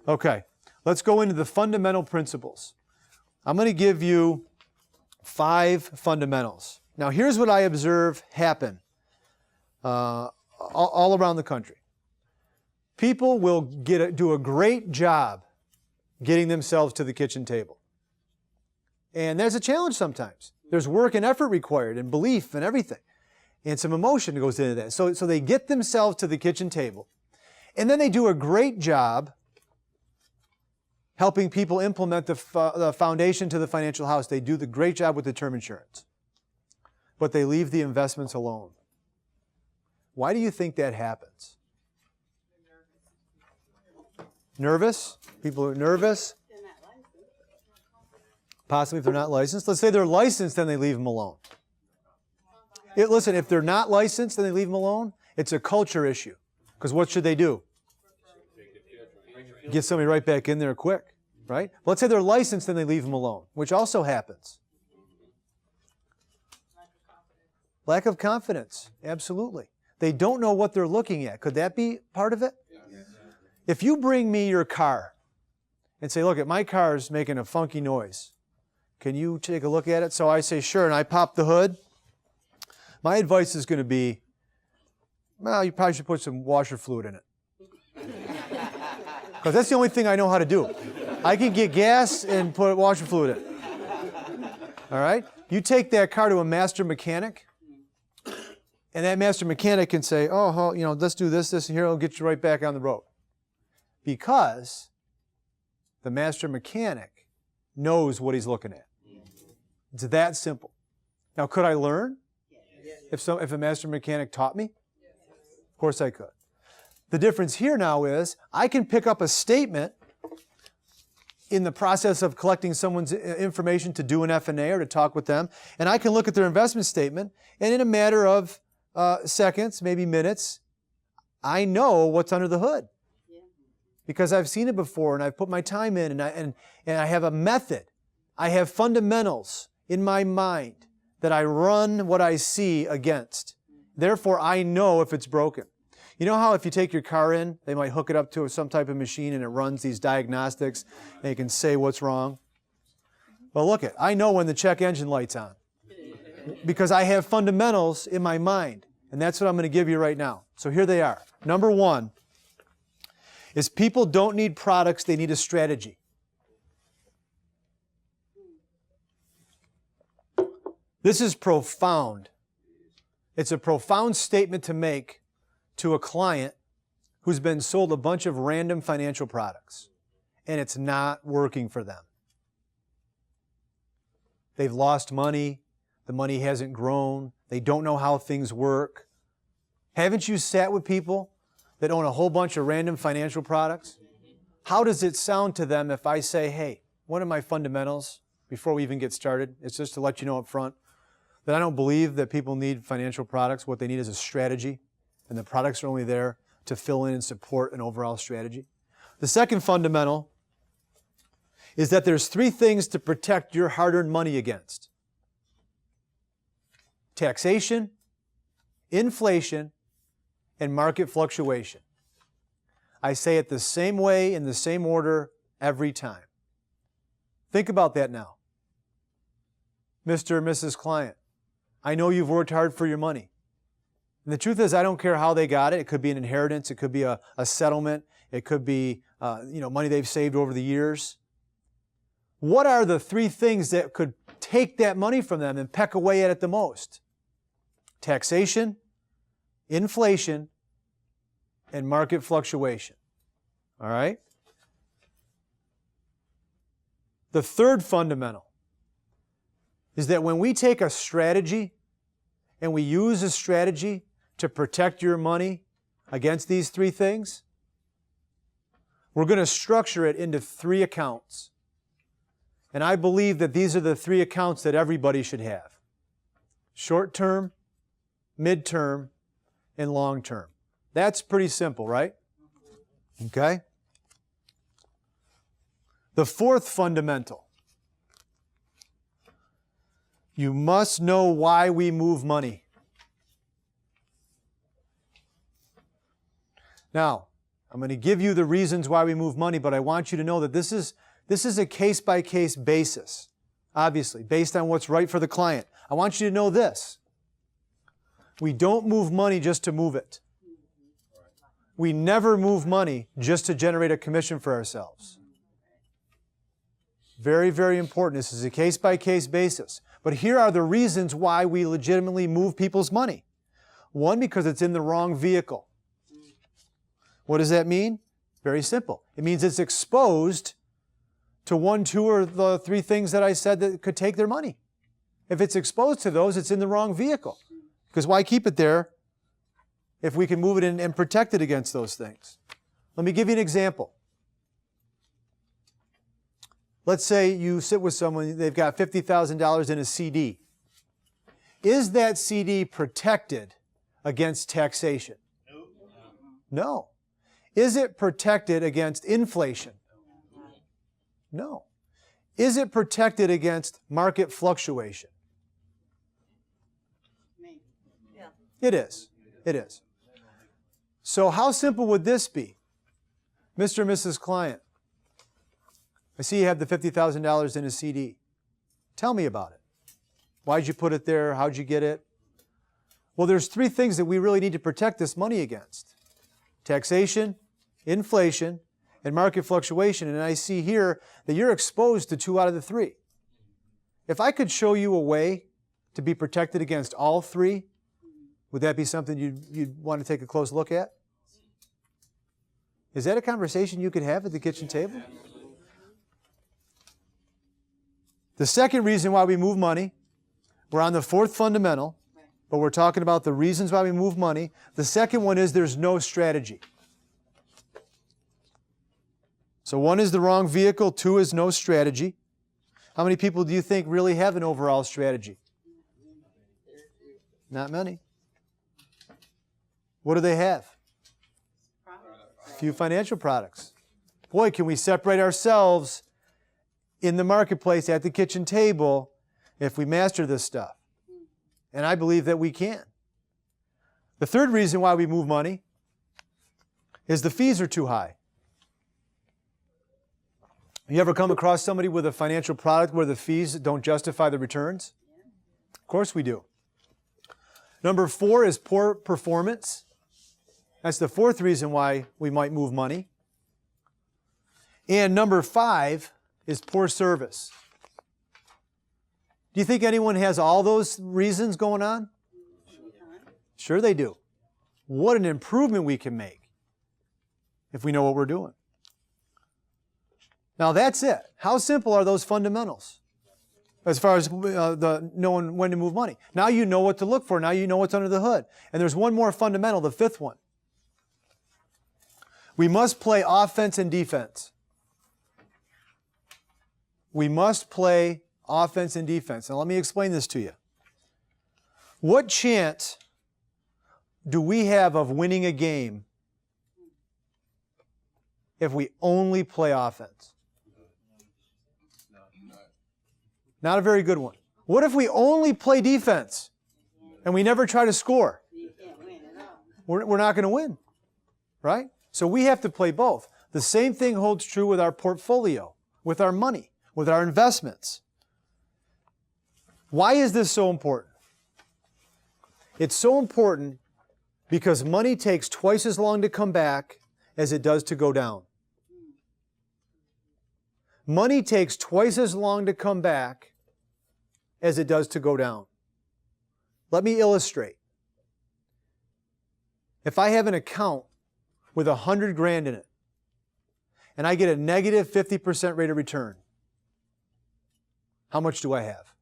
A: Okay, let's go into the fundamental principles. I'm going to give you 5 fundamentals. Now, here's what I observe happen all around the country. People will do a great job getting themselves to the kitchen table. And there's a challenge sometimes. There's work and effort required and belief and everything. And some emotion goes into that. So they get themselves to the kitchen table. And then they do a great job helping people implement the foundation to the financial house. They do the great job with the term insurance. But they leave the investments alone. Why do you think that happens? Nervous? People are nervous? Possibly if they're not licensed. Let's say they're licensed, then they leave them alone. Listen, if they're not licensed, then they leave them alone. It's a culture issue. Because what should they do? Get somebody right back in there quick, right? Let's say they're licensed, then they leave them alone, which also happens. Lack of confidence, absolutely. They don't know what they're looking at. Could that be part of it? If you bring me your car and say, look, my car's making a funky noise. Can you take a look at it? So I say, sure, and I pop the hood. My advice is going to be, well, you probably should put some washer fluid in it. Because that's the only thing I know how to do. I can get gas and put washer fluid in. All right? You take that car to a master mechanic, and that master mechanic can say, oh, let's do this, and here, I'll get you right back on the road. Because the master mechanic knows what he's looking at. It's that simple. Now, could I learn? If a master mechanic taught me? Of course I could. The difference here now is I can pick up a statement in the process of collecting someone's information to do an F&A or to talk with them, and I can look at their investment statement, and in a matter of seconds, maybe minutes, I know what's under the hood. Because I've seen it before, and I've put my time in, and I have a method. I have fundamentals in my mind that I run what I see against. Therefore, I know if it's broken. You know how if you take your car in, they might hook it up to some type of machine and it runs these diagnostics and you can say what's wrong? Well, look I know when the check engine light's on because I have fundamentals in my mind, and that's what I'm going to give you right now. So here they are. Number 1 is people don't need products, they need a strategy. This is profound. It's a profound statement to make to a client who's been sold a bunch of random financial products. and it's not working for them. They've lost money. The money hasn't grown. They don't know how things work. Haven't you sat with people that own a whole bunch of random financial products? How does it sound to them if I say, hey, one of my fundamentals before we even get started, it's just to let you know up front that I don't believe that people need financial products. What they need is a strategy, and the products are only there to fill in and support an overall strategy. The second fundamental is that there's 3 things to protect your hard-earned money against: taxation, inflation, and market fluctuation. I say it the same way in the same order every time. Think about that now. Mr. or Mrs. Client, I know you've worked hard for your money. And the truth is, I don't care how they got it. It could be an inheritance. It could be a settlement. It could be money they've saved over the years. What are the 3 things that could take that money from them and peck away at it the most? Taxation, inflation, and market fluctuation. All right? The third fundamental is that when we take a strategy and we use a strategy to protect your money against these 3 things, we're going to structure it into 3 accounts. And I believe that these are the 3 accounts that everybody should have: short-term, mid-term, and long-term. That's pretty simple, right? Okay? The fourth fundamental: you must know why we move money. Now, I'm going to give you the reasons why we move money, but I want you to know that this is a case-by-case basis, obviously, based on what's right for the client. I want you to know this: we don't move money just to move it. We never move money just to generate a commission for ourselves. Very, very important. This is a case-by-case basis. But here are the reasons why we legitimately move people's money. 1, because it's in the wrong vehicle. What does that mean? Very simple. It means it's exposed to 1, 2, or the 3 things that I said that could take their money. If it's exposed to those, it's in the wrong vehicle. Because why keep it there if we can move it in and protect it against those things? Let me give you an example. Let's say you sit with someone, they've got $50,000 in a CD. Is that CD protected against taxation? No. Is it protected against inflation? No. Is it protected against market fluctuation? It is. It is. So how simple would this be? Mr. and Mrs. Client, I see you have the $50,000 in a CD. Tell me about it. Why'd you put it there? How'd you get it? Well, there's 3 things that we really need to protect this money against: taxation, inflation, and market fluctuation. And I see here that you're exposed to 2 out of the 3. If I could show you a way to be protected against all 3, would that be something you'd want to take a close look at? Is that a conversation you could have at the kitchen table? The second reason why we move money, we're on the 4th fundamental, but we're talking about the reasons why we move money. The second one is there's no strategy. So 1 is the wrong vehicle, 2 is no strategy. How many people do you think really have an overall strategy? Not many. What do they have? A few financial products. Boy, can we separate ourselves in the marketplace at the kitchen table if we master this stuff. And I believe that we can. The third reason why we move money is the fees are too high. You ever come across somebody with a financial product where the fees don't justify the returns? Of course we do. Number 4 is poor performance. That's the 4th reason why we might move money. And number 5 is poor service. Do you think anyone has all those reasons going on? Sure they do. What an improvement we can make if we know what we're doing. Now that's it. How simple are those fundamentals? As far as knowing when to move money. Now you know what to look for. Now you know what's under the hood. And there's one more fundamental, the fifth one. We must play offense and defense. We must play offense and defense. Now let me explain this to you. What chance do we have of winning a game if we only play offense? Not a very good one. What if we only play defense and we never try to score? We're not going to win, right? So we have to play both. The same thing holds true with our portfolio, with our money, with our investments. Why is this so important? It's so important because money takes twice as long to come back as it does to go down. Money takes twice as long to come back as it does to go down. Let me illustrate. If I have an account with $100,000 in it, and I get a negative 50% rate of return, how much do I have?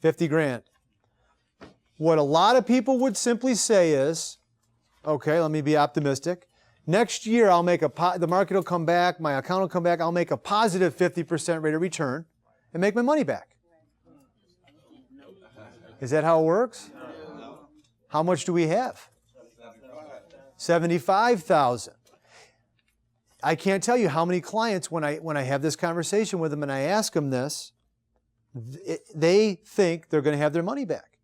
A: $50,000. What a lot of people would simply say is, okay, let me be optimistic. Next year, the market will come back, my account will come back, I'll make a positive 50% rate of return and make my money back. Is that how it works? How much do we have? $75,000. I can't tell you how many clients, when I have this conversation with them and I ask them this, they think they're going to have their money back.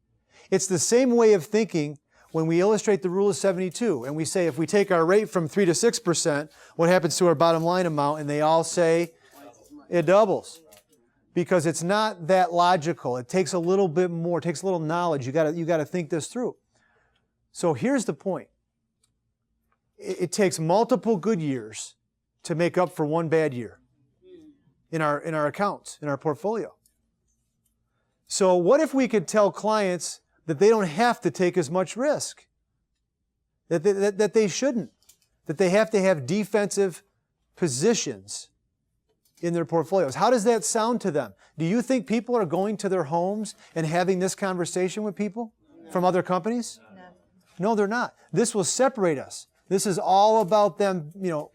A: It's the same way of thinking when we illustrate the rule of 72 and we say if we take our rate from 3 to 6%, what happens to our bottom line amount? And they all say it doubles. Because it's not that logical. It takes a little bit more, it takes a little knowledge. You got to think this through. So here's the point. It takes multiple good years to make up for one bad year in our accounts, in our portfolio. So what if we could tell clients that they don't have to take as much risk, that they shouldn't, that they have to have defensive positions in their portfolios? How does that sound to them? Do you think people are going to their homes and having this conversation with people from other companies? No, they're not. This will separate us. This is all about them,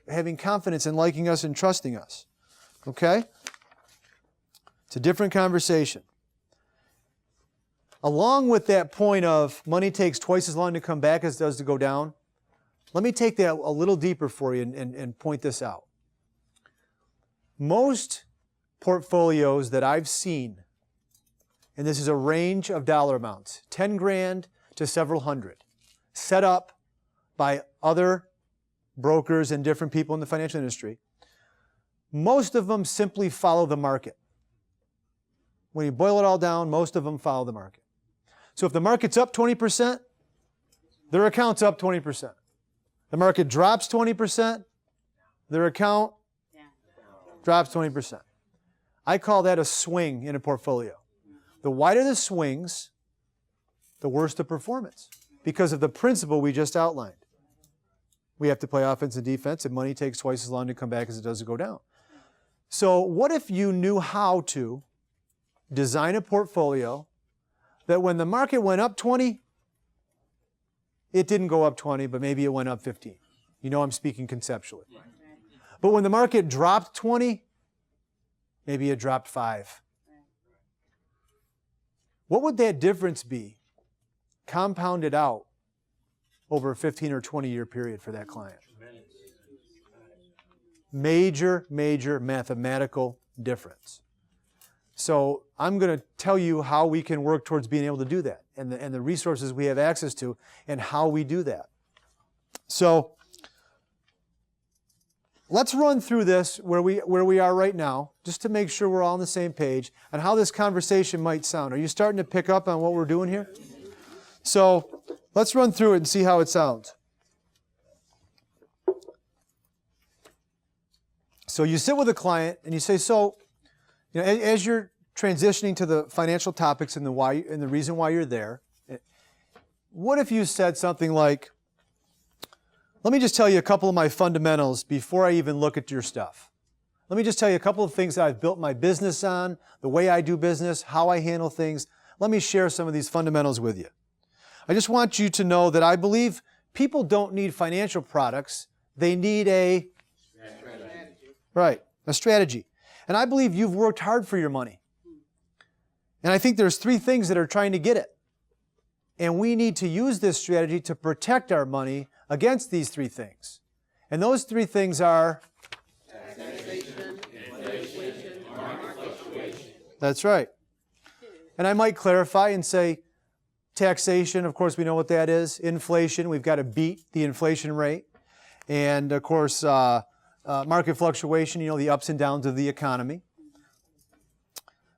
A: having confidence and liking us and trusting us. Okay? It's a different conversation. Along with that point of money takes twice as long to come back as it does to go down, let me take that a little deeper for you and point this out. Most portfolios that I've seen, and this is a range of dollar amounts, $10,000 to several hundred, set up by other brokers and different people in the financial industry, most of them simply follow the market. When you boil it all down, most of them follow the market. So if the market's up 20%, their account's up 20%. The market drops 20%, their account drops 20%. I call that a swing in a portfolio. The wider the swings, the worse the performance because of the principle we just outlined. We have to play offense and defense, and money takes twice as long to come back as it does to go down. So what if you knew how to design a portfolio that when the market went up 20, it didn't go up 20, but maybe it went up 15. You know I'm speaking conceptually. But when the market dropped 20, maybe it dropped 5. What would that difference be compounded out over a 15 or 20-year period for that client? Major, major mathematical difference. So I'm going to tell you how we can work towards being able to do that and the resources we have access to and how we do that. So let's run through this where we are right now, just to make sure we're all on the same page and how this conversation might sound. Are you starting to pick up on what we're doing here? So let's run through it and see how it sounds. So you sit with a client and you say, so, as you're transitioning to the financial topics and the reason why you're there, what if you said something like, Let me just tell you a couple of my fundamentals before I even look at your stuff. Let me just tell you a couple of things that I've built my business on, the way I do business, how I handle things. Let me share some of these fundamentals with you. I just want you to know that I believe people don't need financial products. They need a strategy. And I believe you've worked hard for your money. And I think there's three things that are trying to get it. And we need to use this strategy to protect our money against these three things. And those three things are taxation, inflation, market fluctuation. That's right. And I might clarify and say taxation, of course we know what that is. Inflation, we've got to beat the inflation rate. And of course, market fluctuation, the ups and downs of the economy.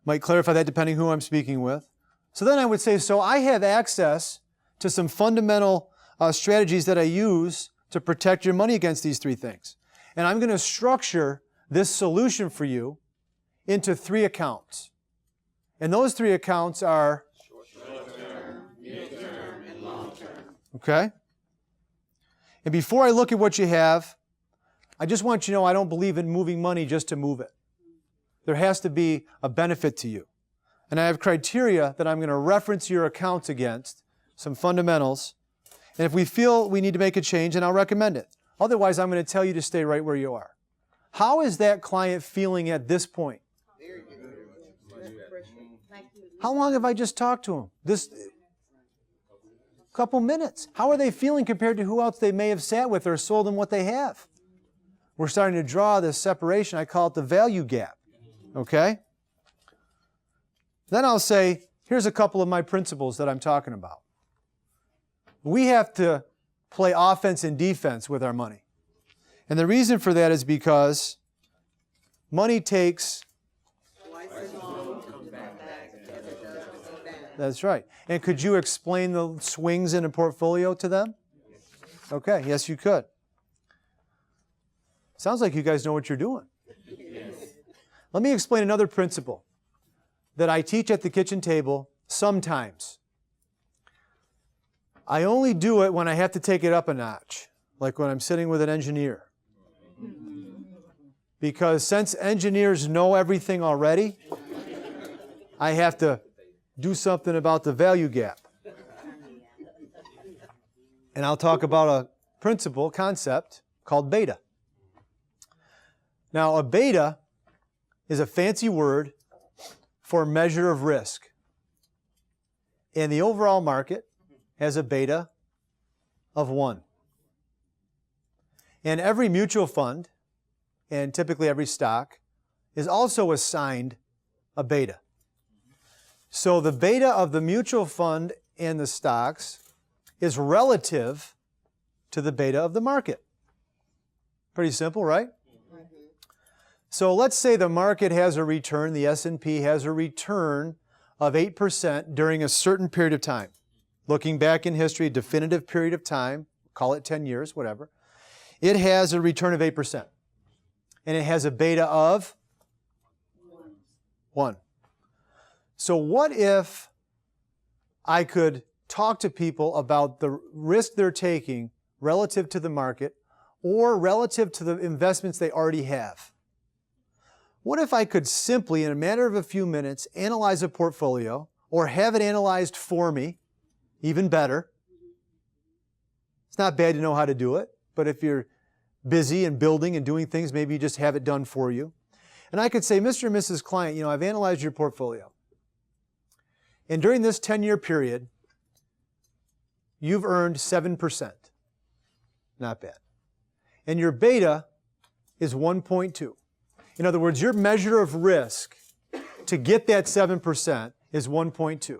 A: Might clarify that depending who I'm speaking with. So then I would say, so I have access to some fundamental strategies that I use to protect your money against these three things. And I'm going to structure this solution for you into three accounts. And those three accounts are short-term, mid-term, and long-term. Okay? And before I look at what you have, I just want you to know I don't believe in moving money just to move it. There has to be a benefit to you. And I have criteria that I'm going to reference your accounts against, some fundamentals. And if we feel we need to make a change, then I'll recommend it. Otherwise, I'm going to tell you to stay right where you are. How is that client feeling at this point? How long have I just talked to him? This couple minutes. How are they feeling compared to who else they may have sat with or sold them what they have? We're starting to draw this separation. I call it the value gap. Okay? Then I'll say, here's a couple of my principles that I'm talking about. We have to play offense and defense with our money. And the reason for that is because money takes... That's right. And could you explain the swings in a portfolio to them? Okay, yes you could. Sounds like you guys know what you're doing. Let me explain another principle that I teach at the kitchen table sometimes. I only do it when I have to take it up a notch, like when I'm sitting with an engineer. Because since engineers know everything already, I have to do something about the value gap. And I'll talk about a concept called beta. Now, a beta is a fancy word for measure of risk. And the overall market has a beta of 1. And every mutual fund, and typically every stock, is also assigned a beta. So the beta of the mutual fund and the stocks is relative to the beta of the market. Pretty simple, right? So let's say the market has a return, the S&P has a return of 8% during a certain period of time. Looking back in history, a definitive period of time, call it 10 years, whatever. It has a return of 8%. And it has a beta of 1. So what if I could talk to people about the risk they're taking relative to the market or relative to the investments they already have? What if I could simply, in a matter of a few minutes, analyze a portfolio or have it analyzed for me, even better? It's not bad to know how to do it, but if you're busy and building and doing things, maybe you just have it done for you. And I could say, Mr. and Mrs. Client, I've analyzed your portfolio. And during this 10-year period, you've earned 7%. Not bad. And your beta is 1.2. In other words, your measure of risk to get that 7% is 1.2.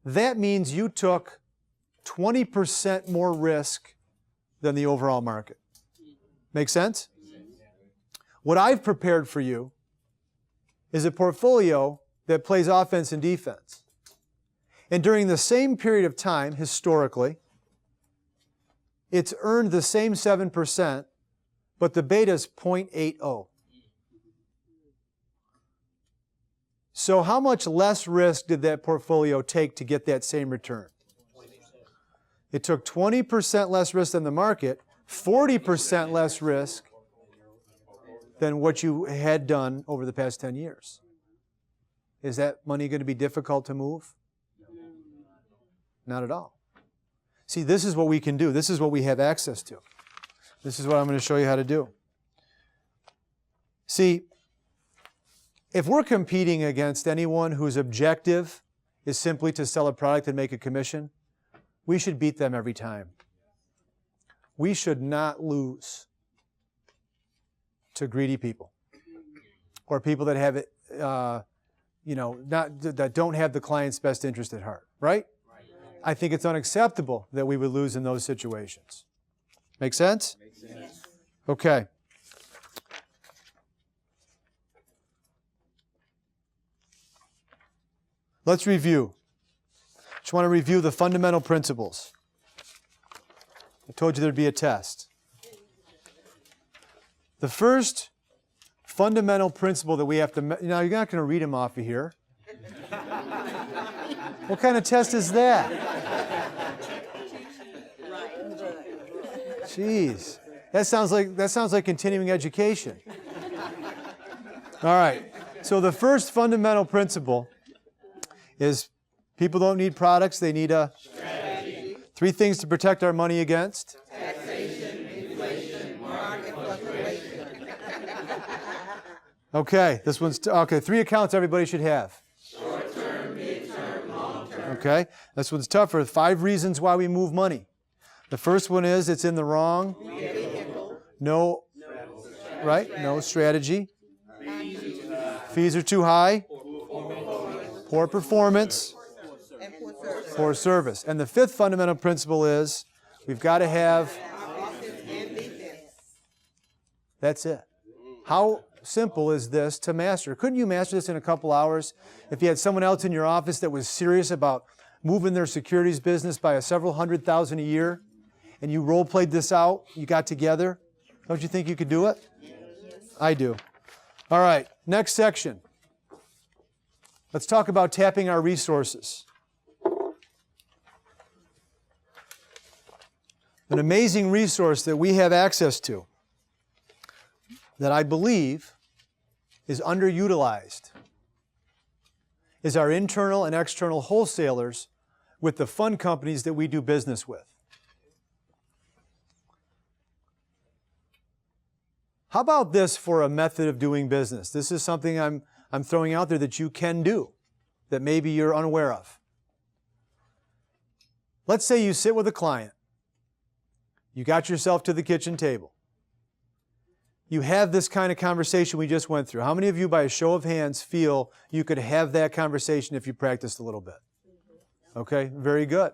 A: That means you took 20% more risk than the overall market. Make sense? What I've prepared for you is a portfolio that plays offense and defense. And during the same period of time, historically, it's earned the same 7%, but the beta is 0.80. So how much less risk did that portfolio take to get that same return? It took 20% less risk than the market, 40% less risk than what you had done over the past 10 years. Is that money going to be difficult to move? Not at all. See, this is what we can do. This is what we have access to. This is what I'm going to show you how to do. See, if we're competing against anyone whose objective is simply to sell a product and make a commission, we should beat them every time. We should not lose to greedy people or people that have it, that don't have the client's best interest at heart, right? I think it's unacceptable that we would lose in those situations. Make sense? Makes sense. Okay. Let's review. Just want to review the fundamental principles. I told you there'd be a test. The first fundamental principle that we have to... Now, you're not going to read them off of here. What kind of test is that? Jeez. That sounds like continuing education. All right. So the first fundamental principle is people don't need products, they need a strategy. 3 things to protect our money against. Taxation, inflation, market fluctuation. Okay, this one's, 3 accounts everybody should have. Short-term, mid-term, long-term. Okay, this one's tougher. 5 reasons why we move money. The first one is it's in the wrong. No strategy. Fees are too high. Poor performance. Poor service. And the 5th fundamental principle is we've got to have... That's it. How simple is this to master? Couldn't you master this in a couple hours if you had someone else in your office that was serious about moving their securities business by several $100,000 a year, and you role-played this out, you got together? Don't you think you could do it? I do. All right, next section. Let's talk about tapping our resources. An amazing resource that we have access to that I believe is underutilized is our internal and external wholesalers with the fund companies that we do business with. How about this for a method of doing business? This is something I'm throwing out there that you can do that maybe you're unaware of. Let's say you sit with a client. You got yourself to the kitchen table. You have this kind of conversation we just went through. How many of you, by a show of hands, feel you could have that conversation if you practiced a little bit? Okay, very good.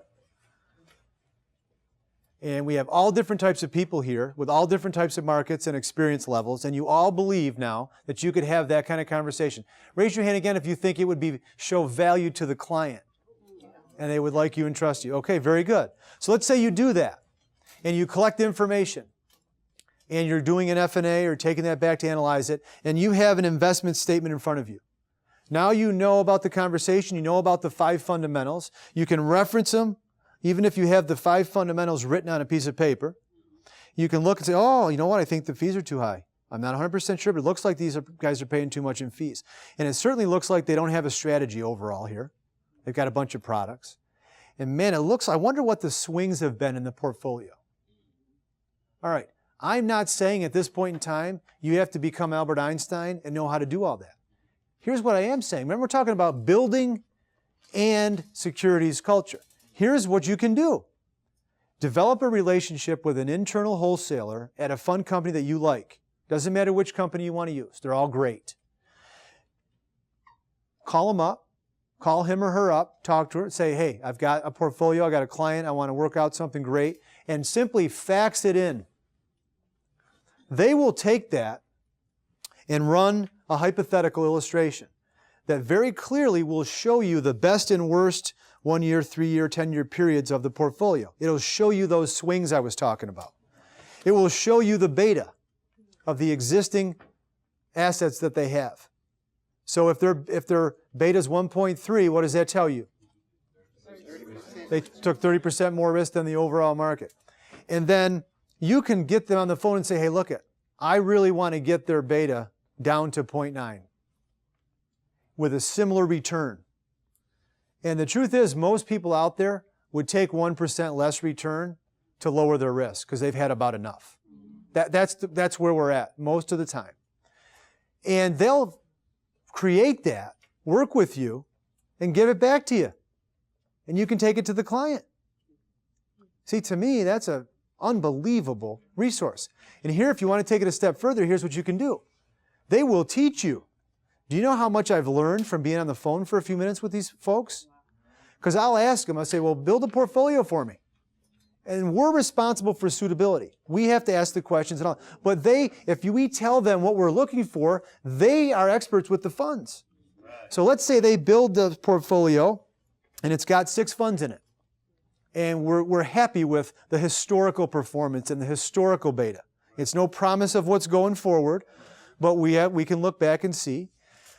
A: And we have all different types of people here with all different types of markets and experience levels, and you all believe now that you could have that kind of conversation. Raise your hand again if you think it would show value to the client and they would like you and trust you. Okay, very good. So let's say you do that and you collect information and you're doing an F&A or taking that back to analyze it, and you have an investment statement in front of you. Now you know about the conversation, you know about the 5 fundamentals, you can reference them. Even if you have the 5 fundamentals written on a piece of paper, you can look and say, oh, you know what, I think the fees are too high. I'm not 100% sure, but it looks like these guys are paying too much in fees. And it certainly looks like they don't have a strategy overall here. They've got a bunch of products. And man, I wonder what the swings have been in the portfolio. All right, I'm not saying at this point in time you have to become Albert Einstein and know how to do all that. Here's what I am saying. Remember, we're talking about building and securities culture. Here's what you can do. Develop a relationship with an internal wholesaler at a fund company that you like. Doesn't matter which company you want to use. They're all great. Call them up. Call him or her up. Talk to her. Say, hey, I've got a portfolio. I've got a client. I want to work out something great. And simply fax it in. They will take that and run a hypothetical illustration that very clearly will show you the best and worst 1-year, 3-year, 10-year periods of the portfolio. It'll show you those swings I was talking about. It will show you the beta of the existing assets that they have. So if their beta is 1.3, what does that tell you? 30%. They took 30% more risk than the overall market. And then you can get them on the phone and say, hey, look, I really want to get their beta down to 0.9 with a similar return. And the truth is, most people out there would take 1% less return to lower their risk because they've had about enough. That's where we're at most of the time. And they'll create that, work with you, and give it back to you. And you can take it to the client. See, to me, that's an unbelievable resource. And here, if you want to take it a step further, here's what you can do. They will teach you. Do you know how much I've learned from being on the phone for a few minutes with these folks? Because I'll ask them, I'll say, well, build a portfolio for me. And we're responsible for suitability. We have to ask the questions and all. But we tell them what we're looking for, they are experts with the funds. So let's say they build the portfolio and it's got 6 funds in it. And we're happy with the historical performance and the historical beta. It's no promise of what's going forward, but we can look back and see.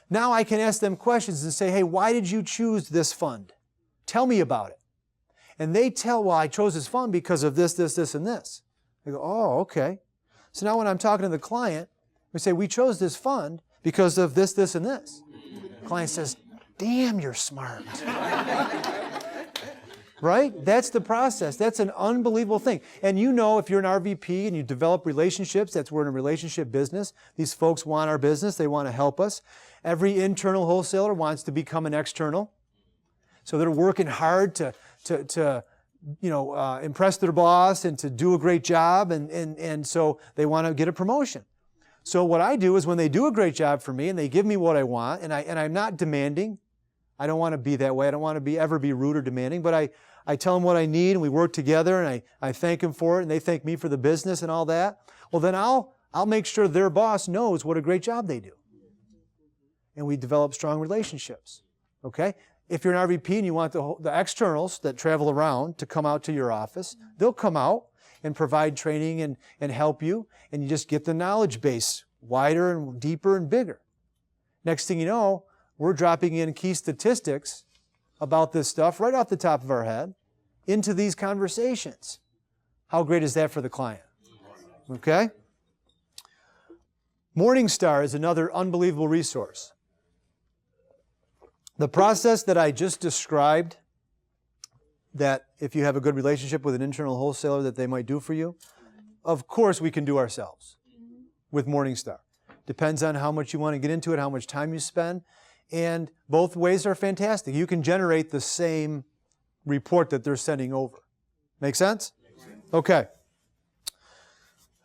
A: Now I can ask them questions and say, hey, why did you choose this fund? Tell me about it. And they tell, well, I chose this fund because of this, this, this, and this. They go, oh, okay. So now when I'm talking to the client, we say, we chose this fund because of this, this, and this. The client says, damn, you're smart. Right? That's the process. That's an unbelievable thing. And you know, if you're an RVP and you develop relationships, we're in a relationship business. These folks want our business. They want to help us. Every internal wholesaler wants to become an external. So they're working hard to impress their boss and to do a great job. And so they want to get a promotion. So what I do is when they do a great job for me and they give me what I want, and I'm not demanding. I don't want to be that way. I don't want to ever be rude or demanding, but I tell them what I need and we work together and I thank them for it and they thank me for the business and all that. Well, then I'll make sure their boss knows what a great job they do. And we develop strong relationships. Okay? If you're an RVP and you want the externals that travel around to come out to your office, they'll come out and provide training and help you, and you just get the knowledge base wider and deeper and bigger. Next thing you know, we're dropping in key statistics about this stuff right off the top of our head into these conversations. How great is that for the client? Okay? Morningstar is another unbelievable resource. The process that I just described, that if you have a good relationship with an internal wholesaler that they might do for you, of course we can do ourselves with Morningstar. Depends on how much you want to get into it, how much time you spend, and both ways are fantastic. You can generate the same report that they're sending over. Make sense? Okay.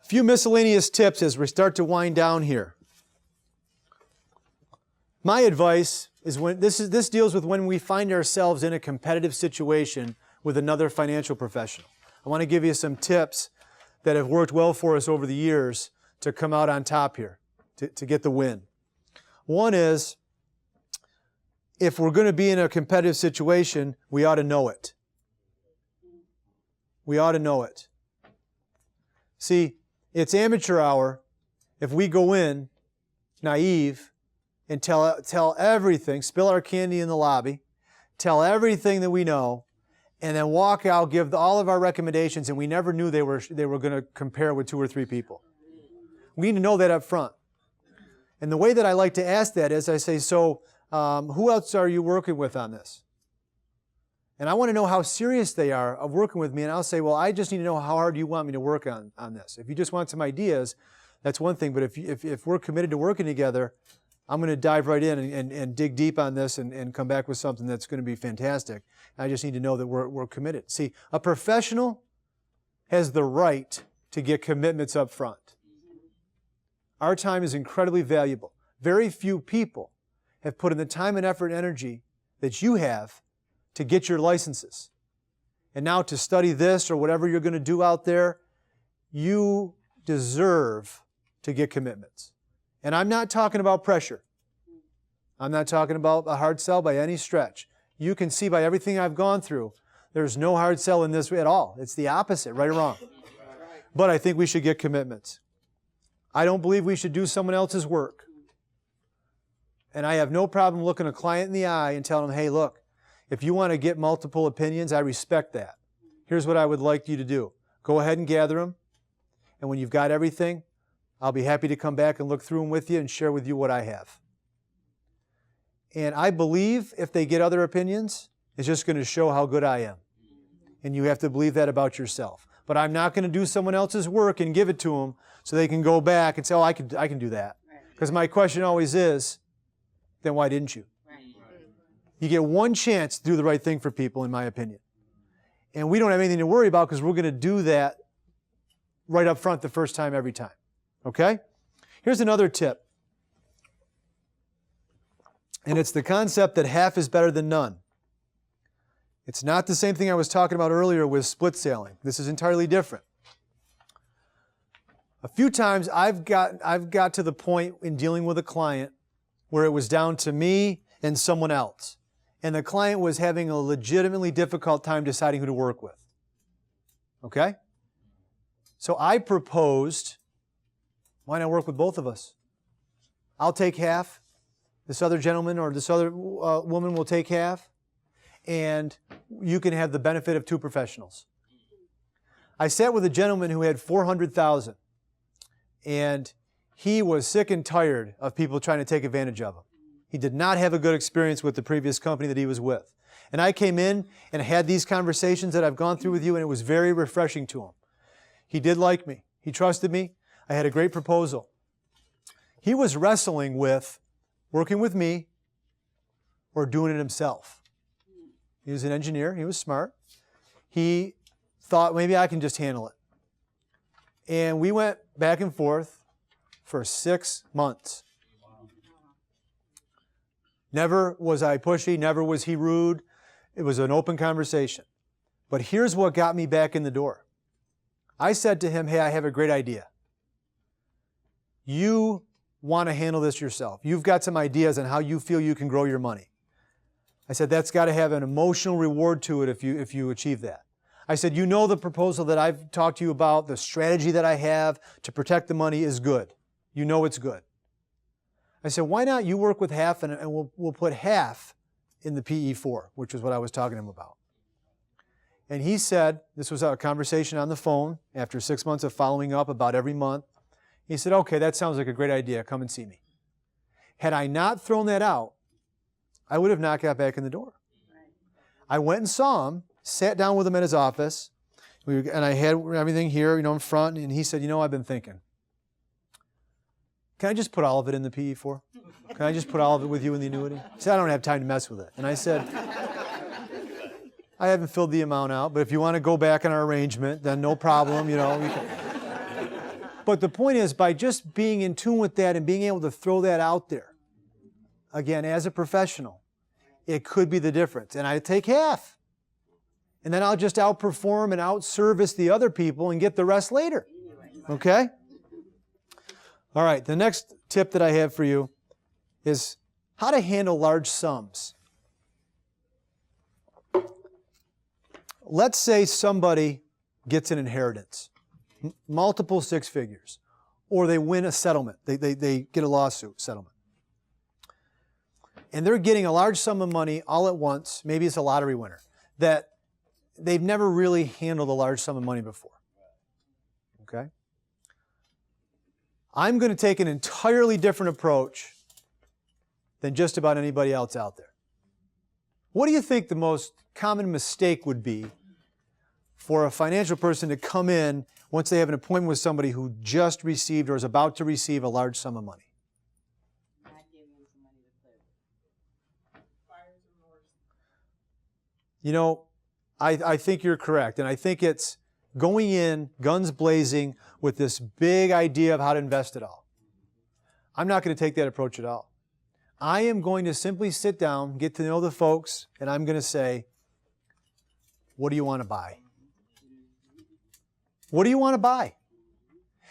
A: A few miscellaneous tips as we start to wind down here. My advice is this deals with when we find ourselves in a competitive situation with another financial professional. I want to give you some tips that have worked well for us over the years to come out on top here, to get the win. One is, if we're going to be in a competitive situation, we ought to know it. We ought to know it. See, it's amateur hour if we go in naive and tell everything, spill our candy in the lobby, tell everything that we know, and then walk out, give all of our recommendations, and we never knew they were going to compare with 2 or 3 people. We need to know that up front. And the way that I like to ask that is I say, so who else are you working with on this? And I want to know how serious they are of working with me, and I'll say, well, I just need to know how hard you want me to work on this. If you just want some ideas, that's one thing, but if we're committed to working together, I'm going to dive right in and dig deep on this and come back with something that's going to be fantastic. I just need to know that we're committed. See, a professional has the right to get commitments up front. Our time is incredibly valuable. Very few people have put in the time and effort and energy that you have to get your licenses. And now to study this or whatever you're going to do out there, you deserve to get commitments. And I'm not talking about pressure. I'm not talking about a hard sell by any stretch. You can see by everything I've gone through, there's no hard sell in this at all. It's the opposite, right or wrong. But I think we should get commitments. I don't believe we should do someone else's work. And I have no problem looking a client in the eye and telling them, hey, look, if you want to get multiple opinions, I respect that. Here's what I would like you to do. Go ahead and gather them. And when you've got everything, I'll be happy to come back and look through them with you and share with you what I have. And I believe if they get other opinions, it's just going to show how good I am. And you have to believe that about yourself. But I'm not going to do someone else's work and give it to them so they can go back and say, oh, I can do that. Because my question always is, then why didn't you? You get one chance to do the right thing for people, in my opinion. And we don't have anything to worry about because we're going to do that right up front the first time every time. Okay? Here's another tip. And it's the concept that half is better than none. It's not the same thing I was talking about earlier with split sailing. This is entirely different. A few times I've got to the point in dealing with a client where it was down to me and someone else. And the client was having a legitimately difficult time deciding who to work with. Okay? So I proposed, why not work with both of us? I'll take half. This other gentleman or this other woman will take half. And you can have the benefit of two professionals. I sat with a gentleman who had $400,000. And he was sick and tired of people trying to take advantage of him. He did not have a good experience with the previous company that he was with. And I came in and had these conversations that I've gone through with you, and it was very refreshing to him. He did like me. He trusted me. I had a great proposal. He was wrestling with working with me or doing it himself. He was an engineer. He was smart. He thought, maybe I can just handle it. And we went back and forth for 6 months. Never was I pushy. Never was he rude. It was an open conversation. But here's what got me back in the door. I said to him, hey, I have a great idea. You want to handle this yourself. You've got some ideas on how you feel you can grow your money. I said, that's got to have an emotional reward to it if you achieve that. I said, you know the proposal that I've talked to you about, the strategy that I have to protect the money is good. You know it's good. I said, why not you work with half and we'll put half in the PE4, which is what I was talking to him about. And he said, this was a conversation on the phone after 6 months of following up about every month. He said, okay, that sounds like a great idea. Come and see me. Had I not thrown that out, I would have not got back in the door. I went and saw him, sat down with him at his office, and I had everything here, in front, and he said, I've been thinking. Can I just put all of it in the PE4? Can I just put all of it with you in the annuity? He said, I don't have time to mess with it. And I said, I haven't filled the amount out, but if you want to go back in our arrangement, then no problem, we can. But the point is, by just being in tune with that and being able to throw that out there, again, as a professional, it could be the difference. And I take half. And then I'll just outperform and outservice the other people and get the rest later. Okay? All right, the next tip that I have for you is how to handle large sums. Let's say somebody gets an inheritance, multiple 6 figures, or they win a settlement. They get a lawsuit settlement. And they're getting a large sum of money all at once. Maybe it's a lottery winner that they've never really handled a large sum of money before. Okay? I'm going to take an entirely different approach than just about anybody else out there. What do you think the most common mistake would be for a financial person to come in once they have an appointment with somebody who just received or is about to receive a large sum of money?
B: Not giving them some money to play with.
A: I think you're correct, and I think it's going in, guns blazing, with this big idea of how to invest it all. I'm not going to take that approach at all. I am going to simply sit down, get to know the folks, and I'm going to say, what do you want to buy? What do you want to buy?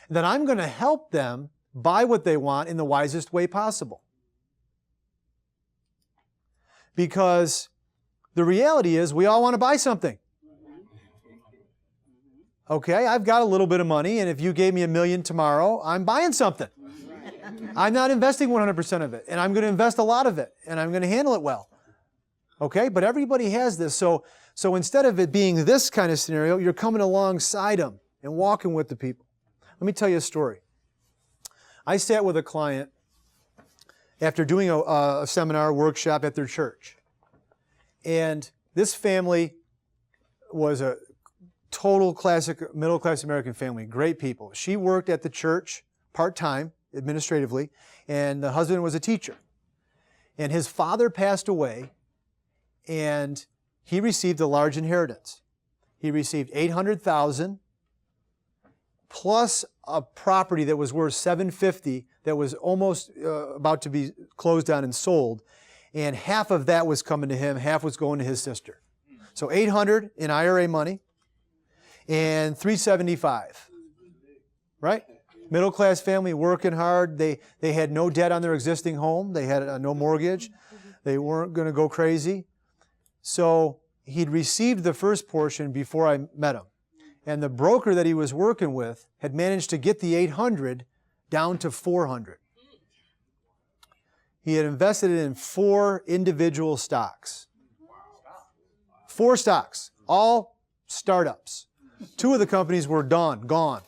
A: And then I'm going to help them buy what they want in the wisest way possible. Because the reality is we all want to buy something. Okay, I've got a little bit of money, and if you gave me $1 million tomorrow, I'm buying something. I'm not investing 100% of it, and I'm going to invest a lot of it, and I'm going to handle it well. Okay, but everybody has this. So instead of it being this kind of scenario, you're coming alongside them and walking with the people. Let me tell you a story. I sat with a client after doing a seminar, workshop at their church. And this family was a total classic middle-class American family, great people. She worked at the church part-time, administratively, and the husband was a teacher. And his father passed away, and he received a large inheritance. He received $800,000 plus a property that was worth $750 that was almost about to be closed down and sold. And half of that was coming to him, half was going to his sister. So $800 in IRA money and $375, right? Middle-class family working hard. They had no debt on their existing home. They had no mortgage. They weren't going to go crazy. So he'd received the first portion before I met him. And the broker that he was working with had managed to get the $800 down to $400. He had invested it in 4 individual stocks. 4 stocks, all startups. 2 of the companies were gone.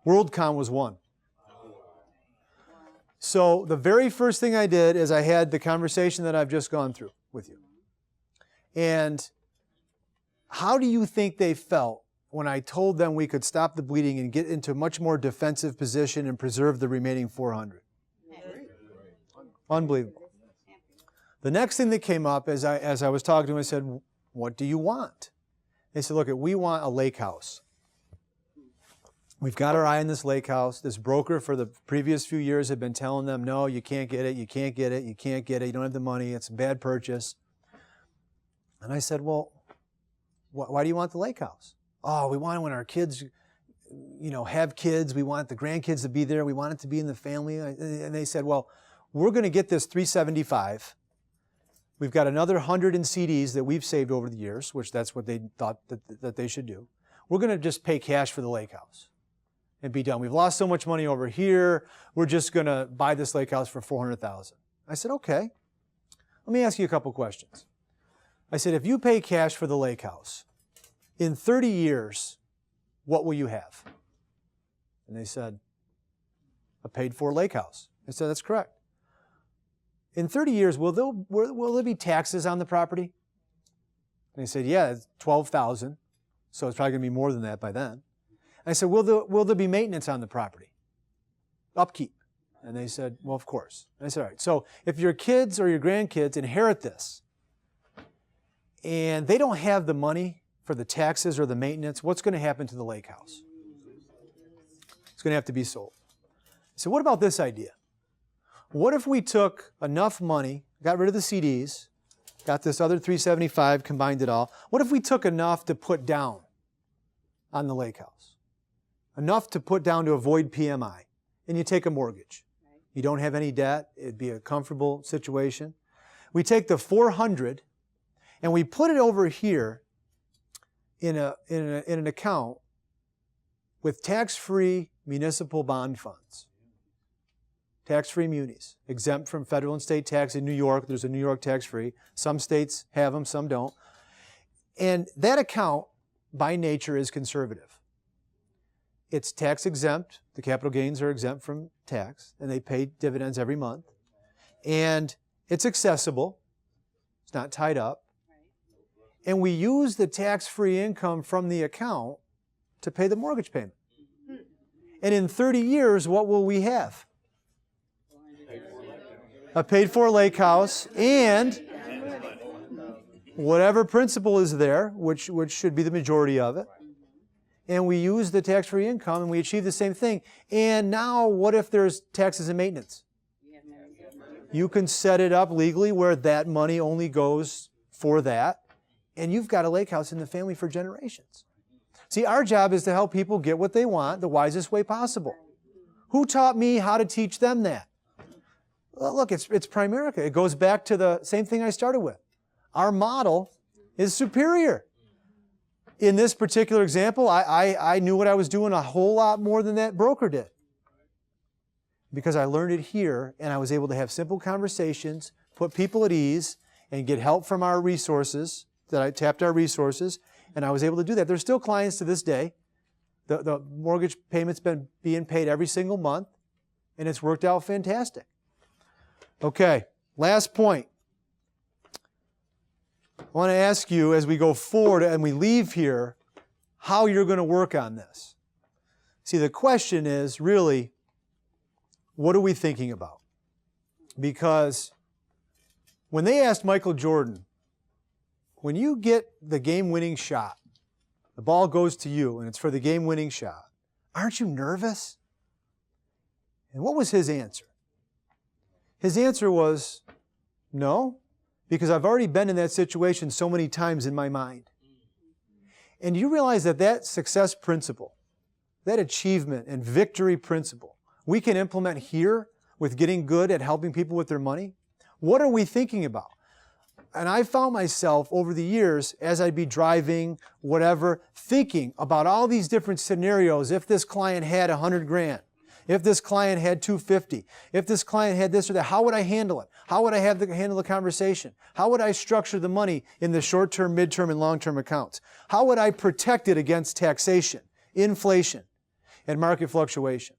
A: WorldCom was one. So the very first thing I did is I had the conversation that I've just gone through with you. And how do you think they felt when I told them we could stop the bleeding and get into a much more defensive position and preserve the remaining 400? Unbelievable. The next thing that came up as I was talking to them, I said, what do you want? They said, look, we want a lake house. We've got our eye on this lake house. This broker for the previous few years had been telling them, no, you can't get it, you can't get it, you can't get it, you don't have the money, it's a bad purchase. And I said, well, why do you want the lake house? Oh, we want it when our kids, have kids. We want the grandkids to be there. We want it to be in the family. And they said, well, we're going to get this $375. We've got another 100 in CDs that we've saved over the years, which that's what they thought that they should do. We're going to just pay cash for the lake house and be done. We've lost so much money over here. We're just going to buy this lake house for $400,000. I said, okay. Let me ask you a couple questions. I said, if you pay cash for the lake house, in 30 years, what will you have? And they said, a paid-for lake house. I said, that's correct. In 30 years, will there be taxes on the property? And they said, yeah, it's $12,000, so it's probably going to be more than that by then. And I said, will there be maintenance on the property? Upkeep. And they said, well, of course. And I said, all right, so if your kids or your grandkids inherit this, and they don't have the money for the taxes or the maintenance, what's going to happen to the lake house? It's going to have to be sold. So what about this idea? What if we took enough money, got rid of the CDs, got this other $375, combined it all. What if we took enough to put down on the lake house? Enough to put down to avoid PMI. And you take a mortgage. You don't have any debt. It'd be a comfortable situation. We take the 400 and we put it over here in an account with tax-free municipal bond funds. Tax-free munis, exempt from federal and state tax. In New York, there's a New York tax-free. Some states have them, some don't. And that account, by nature, is conservative. It's tax-exempt. The capital gains are exempt from tax, and they pay dividends every month. And it's accessible. It's not tied up. And we use the tax-free income from the account to pay the mortgage payment. And in 30 years, what will we have? A paid-for lake house and whatever principal is there, which should be the majority of it. And we use the tax-free income and we achieve the same thing. And now what if there's taxes and maintenance? You can set it up legally where that money only goes for that. And you've got a lake house in the family for generations. See, our job is to help people get what they want the wisest way possible. Who taught me how to teach them that? Well, look, it's Primerica. It goes back to the same thing I started with. Our model is superior. In this particular example, I knew what I was doing a whole lot more than that broker did. Because I learned it here, and I was able to have simple conversations, put people at ease, and get help from our resources, that I tapped our resources, and I was able to do that. There's still clients to this day The mortgage payment's been being paid every single month, and it's worked out fantastic. Okay, last point. I want to ask you as we go forward and we leave here, how you're going to work on this. See, the question is really, what are we thinking about? Because when they asked Michael Jordan, when you get the game-winning shot, the ball goes to you and it's for the game-winning shot, aren't you nervous? And what was his answer? His answer was, no, because I've already been in that situation so many times in my mind. And you realize that that success principle, that achievement and victory principle, we can implement here with getting good at helping people with their money? What are we thinking about? And I found myself over the years, as I'd be driving, whatever, thinking about all these different scenarios. If this client had $100,000, if this client had $250,000, if this client had this or that, how would I handle it? How would I handle the conversation? How would I structure the money in the short-term, mid-term, and long-term accounts? How would I protect it against taxation, inflation, and market fluctuation?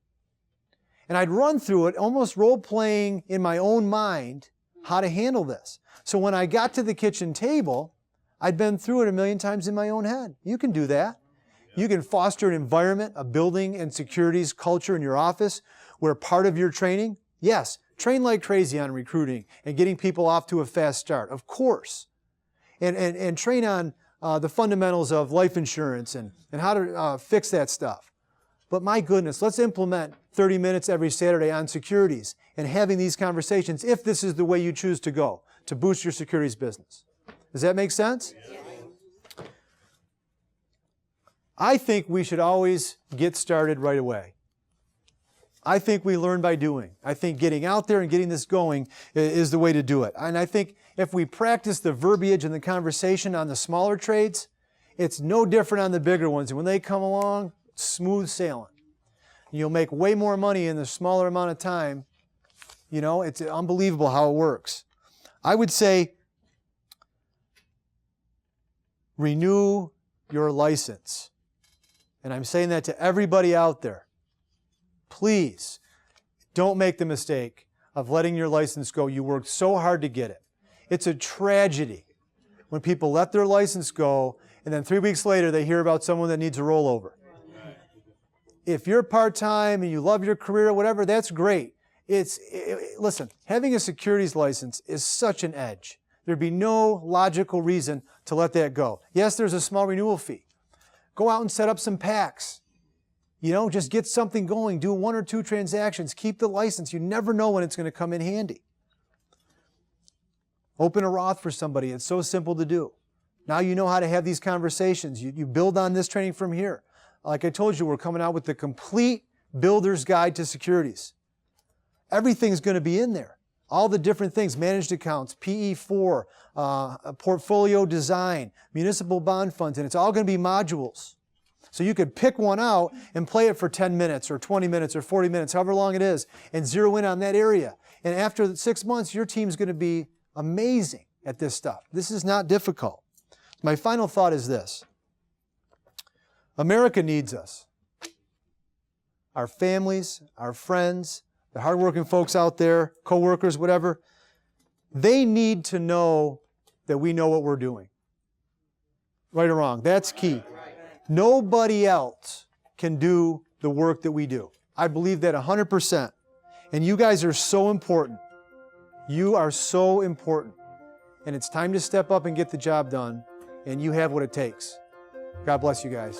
A: And I'd run through it, almost role-playing in my own mind how to handle this. So when I got to the kitchen table, I'd been through it a million times in my own head. You can do that. You can foster an environment, a building and securities culture in your office where part of your training, yes, train like crazy on recruiting and getting people off to a fast start, of course. And train on the fundamentals of life insurance and how to fix that stuff. But my goodness, let's implement 30 minutes every Saturday on securities and having these conversations if this is the way you choose to go to boost your securities business. Does that make sense? Yes. I think we should always get started right away. I think we learn by doing. I think getting out there and getting this going is the way to do it. And I think if we practice the verbiage and the conversation on the smaller trades, it's no different on the bigger ones. And when they come along, smooth sailing. You'll make way more money in the smaller amount of time. You know, it's unbelievable how it works. I would say renew your license. And I'm saying that to everybody out there. Please don't make the mistake of letting your license go. You worked so hard to get it. It's a tragedy when people let their license go and then 3 weeks later they hear about someone that needs a rollover. If you're part-time and you love your career or whatever, that's great. Listen, having a securities license is such an edge. There'd be no logical reason to let that go. Yes, there's a small renewal fee. Go out and set up some packs. You know, just get something going. Do 1 or 2 transactions. Keep the license. You never know when it's going to come in handy. Open a Roth for somebody. It's so simple to do. Now you know how to have these conversations. You build on this training from here. Like I told you, we're coming out with the complete builder's guide to securities. Everything's going to be in there. All the different things, managed accounts, PE4, portfolio design, municipal bond funds, and it's all going to be modules. So you could pick one out and play it for 10 minutes or 20 minutes or 40 minutes, however long it is, and zero in on that area. And after 6 months, your team's going to be amazing at this stuff. This is not difficult. My final thought is this. America needs us. Our families, our friends, the hardworking folks out there, co-workers, whatever, they need to know that we know what we're doing. Right or wrong, that's key. Nobody else can do the work that we do. I believe that 100%. And you guys are so important. You are so important. And it's time to step up and get the job done. And you have what it takes. God bless you guys.